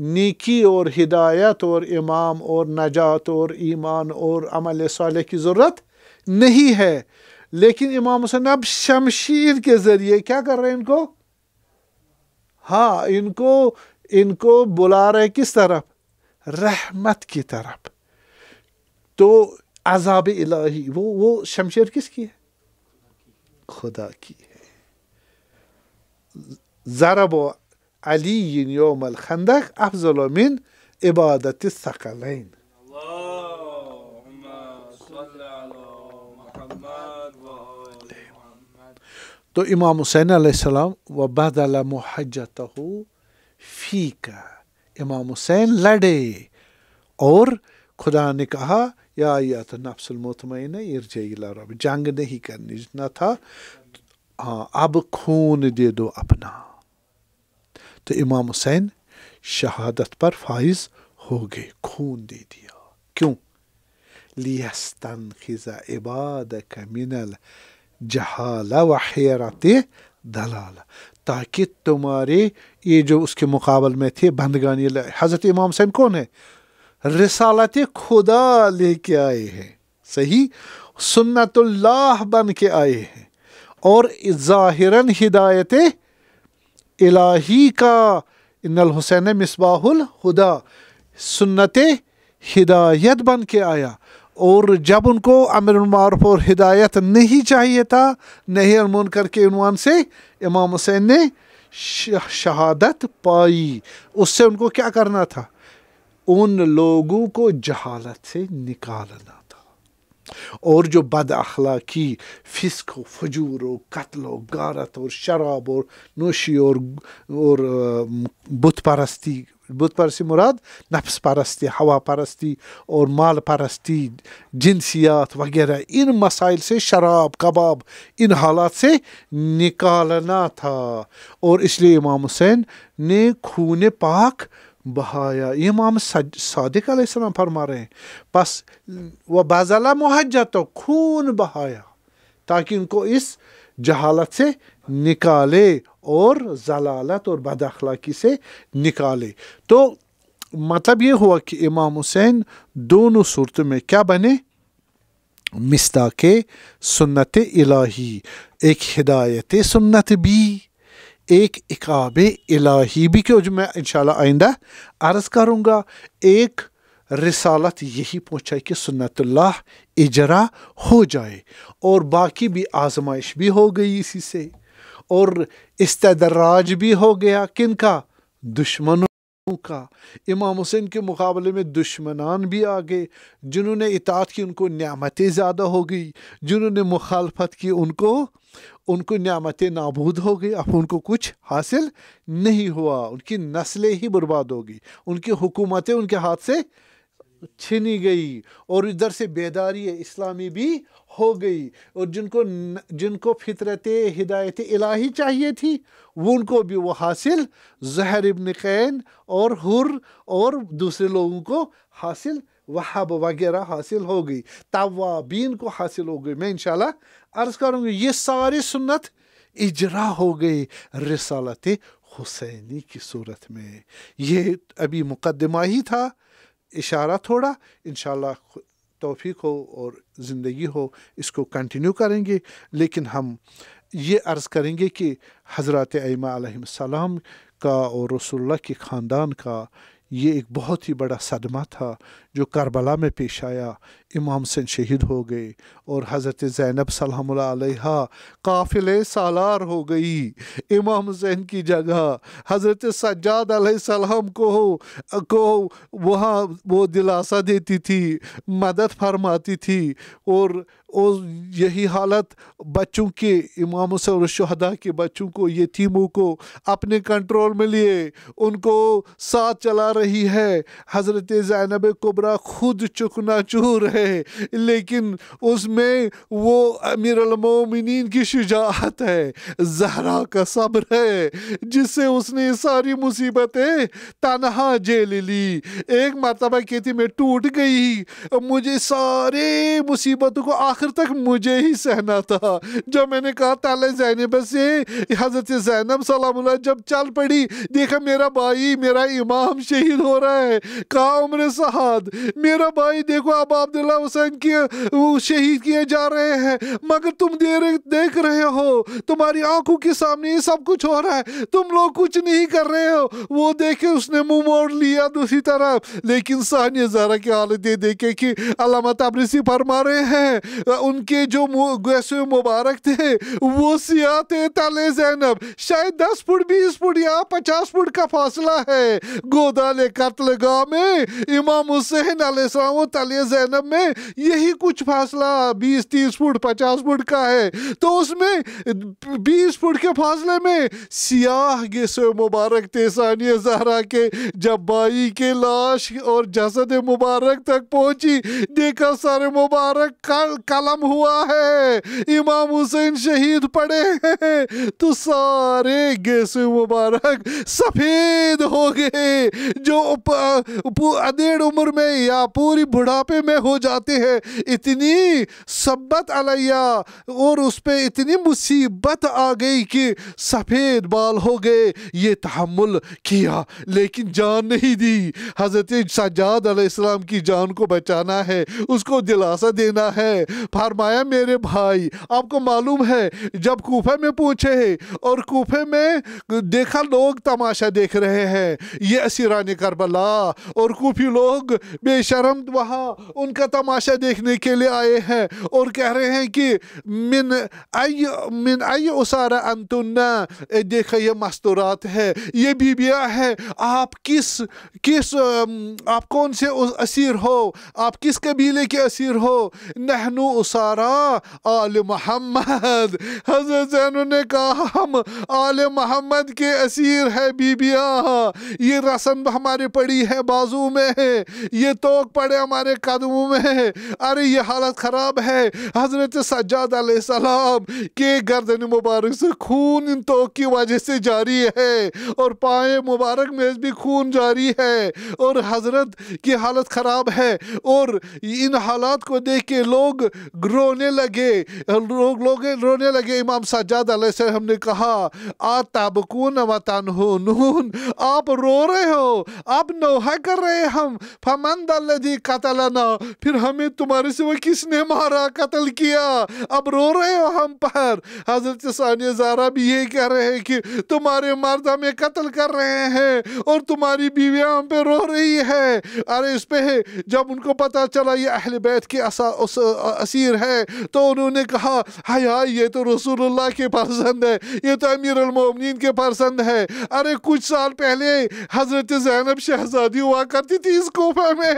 نیکی اور ہدایت اور امام اور نجات اور ایمان اور عمل صالح کی ضرورت نہیں ہے، لیکن امام حسین اب شمشیر کے ذریعے کیا کر رہے ہیں ان کو؟ ہاں ان کو بلا رہے کس طرف؟ رحمت کی طرف. تو عذاب الہی وہ شمشیر کس کی ہے؟ خدا کی ہے. ضرب علی یوم الخندق افضل من عبادت الثقلین. اللهم صل على محمد وآل محمد. تو امام حسین علیہ السلام وبذل محجتہ فیک، امام حسین لڑے اور خدا نے کہا یا ایت النفس المطمئنہ ارجعی الی ربک. جنگ نہیں کرنی، جتنا تھا ہاں اب خون دے دو اپنا. تو امام حسین شہادت پر فائز ہو گئے، خون دے دیا. کیوں؟ لیستنقذ عبادک من الجہالہ وحیرۃ دلالہ، تاکہ تمہارے یہ جو اس کے مقابل میں تھے بندگانی. حضرت امام حسین کون ہے؟ رسالت خدا لے کے آئے ہیں، صحیح، سنت اللہ بن کے آئے ہیں، اور ظاہراً ہدایت الہی کا ان الحسین مصباح الہدا، سنت ہدایت بن کے آیا. اور جب ان کو امر بالمعروف اور ہدایت نہیں چاہیے تھا، نہی عن المنکر کے عنوان سے امام حسین نے شہادت پائی. اس سے ان کو کیا کرنا تھا؟ ان لوگوں کو جہالت سے نکالنا تھا. اور جو بد اخلاقی، فسق و فجور و قتل و غارت اور شراب اور نوشی اور بت پرستی مراد نفس پرستی، ہوا پرستی اور مال پرستی، جنسیات وغیرہ، ان مسائل سے، شراب کباب، ان حالات سے نکالنا تھا. اور اس لیے امام حسین نے خون پاک بہایا. امام صادق علیہ السلام فرما رہے ہیں بس وہ بازالہ محجت، خون بہایا تاکہ ان کو اس جہالت سے نکالے اور ضلالت اور بد اخلاقی سے نکالے. تو مطلب یہ ہوا کہ امام حسین دونوں صورتوں میں کیا بنے؟ مصداق سنت الہی، ایک ہدایت سنت بھی، ایک عقاب الہی بھی، کہ جو میں انشاءاللہ آئندہ عرض کروں گا. ایک رسالت یہی پہنچائی کہ سنت اللہ اجرا ہو جائے، اور باقی بھی آزمائش بھی ہو گئی اسی سے، اور استدراج بھی ہو گیا. کن کا؟ دشمنوں کا. امام حسین کے مقابلے میں دشمنان بھی آ گئے. جنہوں نے اطاعت کی ان کو نعمتیں زیادہ ہو گئی، جنہوں نے مخالفت کی ان کو نعمتیں نابود ہو گئی. اب ان کو کچھ حاصل نہیں ہوا، ان کی نسلیں ہی برباد ہو گئی، ان کی حکومتیں ان کے ہاتھ سے چھنی گئی، اور ادھر سے بیداری اسلامی بھی ہو گئی. اور جن کو فطرت ہدایت الہی چاہیے تھی وہ ان کو بھی وہ حاصل، زہر ابن قین اور حر اور دوسرے لوگوں کو حاصل، وہاب وغیرہ حاصل ہو گئی، توابین کو حاصل ہو گئی. میں انشاءاللہ عرض کروں گی یہ ساری سنت اجرا ہو گئی رسالت حسینی کی صورت میں. یہ ابھی مقدمہ ہی تھا، اشارہ تھوڑا. انشاءاللہ توفیق ہو اور زندگی ہو اس کو کنٹینیو کریں گے. لیکن ہم یہ عرض کریں گے کہ حضرات ائمہ علیہ السلام کا اور رسول اللہ کے خاندان کا یہ ایک بہت ہی بڑا صدمہ تھا جو کربلا میں پیش آیا۔ امام حسین شہید ہو گئے اور حضرت زینب سلام اللہ علیہا قافلے سالار ہو گئی۔ امام حسین کی جگہ حضرت سجاد علیہ السلام کو وہاں وہ دلاسا دیتی تھی، مدد فرماتی تھی، اور یہی حالت بچوں کے، امام حسین اور شہداء کے بچوں کو، یتیموں کو اپنے کنٹرول میں لیے ان کو ساتھ چلا رہی ہے۔ حضرت زینب کبریٰ خود چکنا چور ہے، لیکن اس میں وہ امیر المومنین کی شجاعت ہے، زہرا کا صبر ہے، جس سے اس نے ساری مصیبتیں تنہا جھیل لی۔ ایک مرتبہ کہتی میں ٹوٹ گئی، مجھے سارے مصیبتوں کو آخر تک مجھے ہی سہنا تھا۔ جب میں نے کہا تالے زینب سے، حضرت زینب سلام اللہ جب چل پڑی، دیکھا میرا بھائی، میرا امام شہید ہو رہا ہے، کہا عمر سعد میرا بھائی دیکھو اب عبداللہ حسین کی شہید کیے جا رہے ہیں، مگر تم دیکھ رہے ہو، تمہاری آنکھوں کے سامنے یہ سب کچھ ہو رہا ہے، تم لوگ کچھ نہیں کر رہے ہو۔ وہ دیکھے اس نے منہ موڑ لیا دوسری طرف، لیکن ثانیہ زہرا کی حالت دیکھے کہ علامہ تبریزی فرما رہے ہیں ان کے جو گیسوئے مبارک تھے وہ سیاہ تھے تلے زینب، شاید 10 فٹ 20 فٹ یا 50 فٹ کا فاصلہ ہے۔ گودال قتل گاہ میں امام حسین علیہ السلام و تلے زینب میں یہی کچھ فاصلہ 20 30 فٹ 50 فٹ کا ہے، تو اس میں 20 فٹ کے فاصلے میں سیاہ گیسوئے مبارک تھے ثانیہ زہرا کے۔ جب بھائی کے لاش اور جسد مبارک تک پہنچی، دیکھا سارے مبارک قلم ہوا ہے، امام حسین شہید پڑے ہیں، تو سارے گیسوئے مبارک سفید ہو گئے، جو ادھیڑ عمر میں یا پوری بڑھاپے میں ہو جاتے ہیں۔ اتنی سبت علیہ اور اس پہ اتنی مصیبت آ گئی کہ سفید بال ہو گئے۔ یہ تحمل کیا لیکن جان نہیں دی۔ حضرت سجاد علیہ السلام کی جان کو بچانا ہے، اس کو دلاسا دینا ہے۔ فرمایا میرے بھائی، آپ کو معلوم ہے جب کوفہ میں پہنچے اور کوفہ میں دیکھا لوگ تماشا دیکھ رہے ہیں، یہ اسیران کربلا، اور کوفی لوگ بے شرم وہاں ان کا تماشا دیکھنے کے لیے آئے ہیں اور کہہ رہے ہیں کہ من ای اسارہ انتن، دیکھا یہ مستورات ہے، یہ بیبیاں ہیں، آپ آپ کون سے اسیر ہو، آپ کس قبیلے کے اسیر ہو؟ نحنو اسارہ آل محمد۔ حضرت زینب نے کہا ہم آل محمد کے اسیر ہے بیبیاں، یہ رسم ہمارے پڑی ہے بازو میں ہے، یہ توق پڑے ہمارے قدموں میں ہے۔ ارے یہ حالت خراب ہے۔ حضرت سجاد علیہ السلام کے گردن مبارک سے خون ان توق کی وجہ سے جاری ہے، اور پائے مبارک میں بھی خون جاری ہے، اور حضرت کی حالت خراب ہے۔ اور ان حالات کو دیکھ کے لوگ رونے لگے، رونے لگے۔ امام سجاد علیہ السلام نے کہا آتبکون و تنحنون، آپ رو رہے ہو، آپ نوحہ کر رہے ہم، فمن ذا الذی قتلنا، پھر ہمیں تمہارے سوا کس نے مارا، قتل کیا، اب رو رہے ہو ہم پر۔ حضرت ثانیہ زہرا بھی یہ کہہ رہے ہیں کہ تمہارے مرد ہمیں قتل کر رہے ہیں اور تمہاری بیویاں ہم پہ رو رہی ہے۔ ارے اس پہ جب ان کو پتا چلا یہ اہل بیت کے اسیر ہے تو انہوں نے کہا ہائے ہائے یہ تو رسول اللہ کے فرزند ہے، یہ تو امیر المومنین کے فرزند ہے۔ ارے کچھ سال پہلے حضرت زینب شہزادی ہوا کرتی تھی اس کوفہ میں،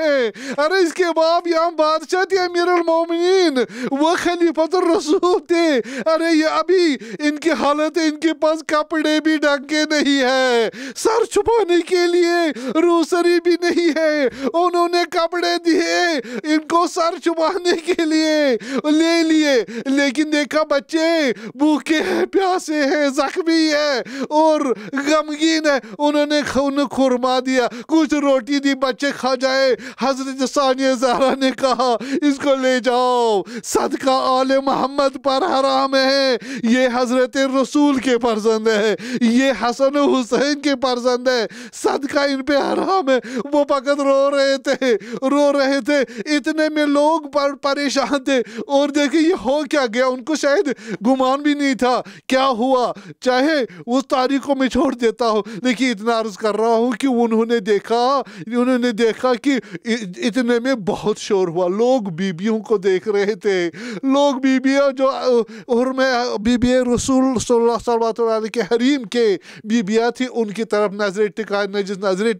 ارے اس کے باپ یہاں بادشاہ تھے امیر المومنین، وہ خلیفۃ الرسول تھے۔ ارے یہ ابھی ان کی حالت ہے، ان کے پاس کپڑے بھی ڈھنگ کے نہیں ہے، سر چھپانے کے لیے روسری بھی نہیں ہے، انہوں نے کپڑے دیے ان کو سر چھپانے کے لیے لے لیے، لیکن دیکھا بچے بھوکے ہیں، پیاسے ہیں، زخمی ہیں اور غمگین ہیں، انہوں نے خورما دیا، کچھ روٹی دی بچے کھا جائے، حضرت ثانیہ زہرا نے کہا اس کو لے جاؤ، صدقہ آل محمد پر حرام ہے، یہ حضرت رسول کے فرزند ہے، یہ حسن و حسین کے فرزند ہے، صدقہ ان پہ حرام ہے۔ وہ فقط رو رہے تھے۔ اتنے میں لوگ پریشان تھے، اور دیکھیں یہ ہو کیا گیا، ان کو شاید گمان بھی نہیں تھا کیا ہوا، چاہے اس تاریخ کو میں چھوڑ دیتا ہوں، لیکن اتنا عرض کر رہا ہوں کہ انہوں نے دیکھا کہ اتنے میں بہت شور ہوا، لوگ بیبیوں کو دیکھ رہے تھے، لوگ بیبیاں جو بیبی رسول صلی اللہ علیہ کے حریم کے بیبیاں تھی ان کی طرف نظریں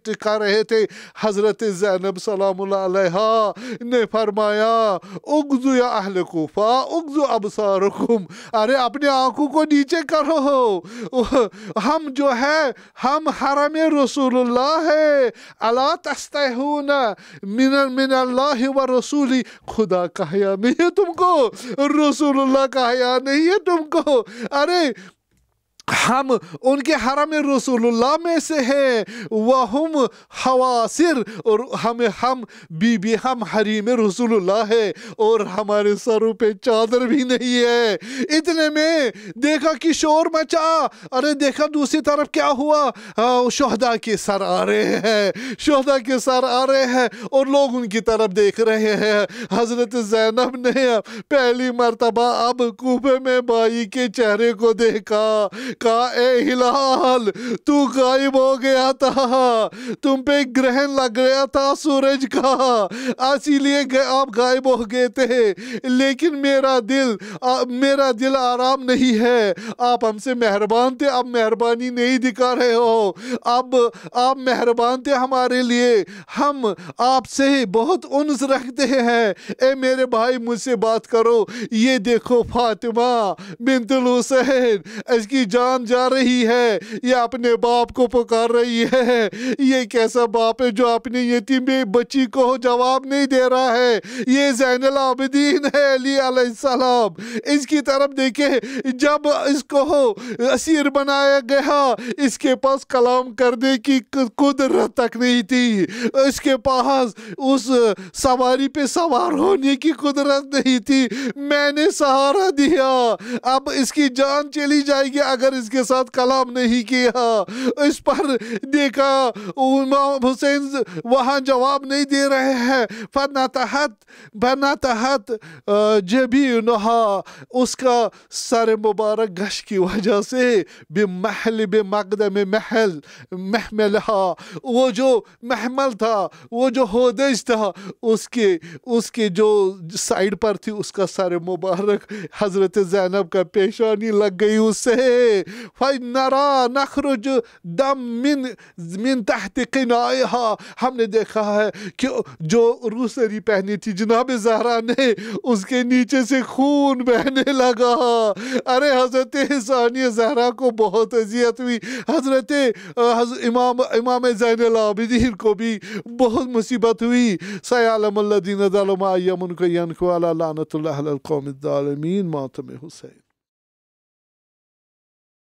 ٹکا رہے تھے۔ حضرت زینب سلام اللہ علیہا نے فرمایا اغضوا یا اہل کوفہ اغضوا ابصارکم، ارے اپنے آنکھوں کو نیچے کرو، ہم جو ہے ہم حرم رسول اللہ ہے، الا تستحون من اللہ و رسولی، خدا کا حیا نہیں ہے تم کو، رسول اللہ کا حیا نہیں ہے تم کو، ارے ہم ان کے حرم رسول اللہ میں سے ہیں، وہم حواسر، اور ہم حریم رسول اللہ ہے، اور ہمارے سروں پہ چادر بھی نہیں ہے۔ اتنے میں دیکھا کہ شور مچا، ارے دیکھا دوسری طرف کیا ہوا، شہداء کے سر آ رہے ہیں اور لوگ ان کی طرف دیکھ رہے ہیں۔ حضرت زینب نے پہلی مرتبہ اب کوفے میں بھائی کے چہرے کو دیکھا، کہا اے ہلال تو غائب ہو گیا تھا، تم پہ گرہن لگ گیا تھا سورج کا، اسی لیے آپ غائب ہو گئے تھے، لیکن میرا دل آرام نہیں ہے، آپ ہم سے مہربان تھے، اب مہربانی نہیں دکھا رہے ہو، اب آپ مہربان تھے ہمارے لیے، ہم آپ سے بہت انس رکھتے ہیں، اے میرے بھائی مجھ سے بات کرو۔ یہ دیکھو فاطمہ بنت الحسین، اس کی جان جا رہی ہے، یہ اپنے باپ کو پکار رہی ہے، یہ کیسا باپ ہے جو اپنے یتیم بچی کو جواب نہیں دے رہا ہے، یہ زین العابدین ہے علی علیہ السلام، اس کی طرف دیکھیں، جب اس کو اسیر بنایا گیا اس کے پاس کلام کرنے کی قدرت تک نہیں تھی، اس کے پاس اس سواری پہ سوار ہونے کی قدرت نہیں تھی، میں نے سہارا دیا، اب اس کی جان چلی جائے گی اگر اس کے ساتھ کلام نہیں کیا۔ اس پر دیکھا امام حسین وہاں جواب نہیں دے رہے ہیں، فنتحت جبینہا، اس کا سر مبارک گش کی وجہ سے بمقدم محملہا، وہ جو محمل تھا، وہ جو ہودج تھا، اس کے جو سائیڈ پر تھی اس کا سر مبارک حضرت زینب کا پیشانی لگ گئی اس سے۔ فَنَرَا نَخْرُجُ دَم مِن تحت قنائها، ہم نے دیکھا ہے کہ جو روسری پہنی تھی جناب زہرا نے، اس کے نیچے سے خون بہنے لگا۔ ارے حضرت ثانیہ زہرا کو بہت اذیت ہوئی، حضرت امام زین العابدین کو بھی بہت مصیبت ہوئی۔ سَيَعْلَمُ الَّذِينَ ظَلَمُوا أَيَّ مُنقَلِبٍ يَنقَلِبُونَ عَلَىٰ لَعْنَةُ اللَّهِ عَلَى الْقَوْمِ الظَّالِمِينَ۔ ماتم حسین۔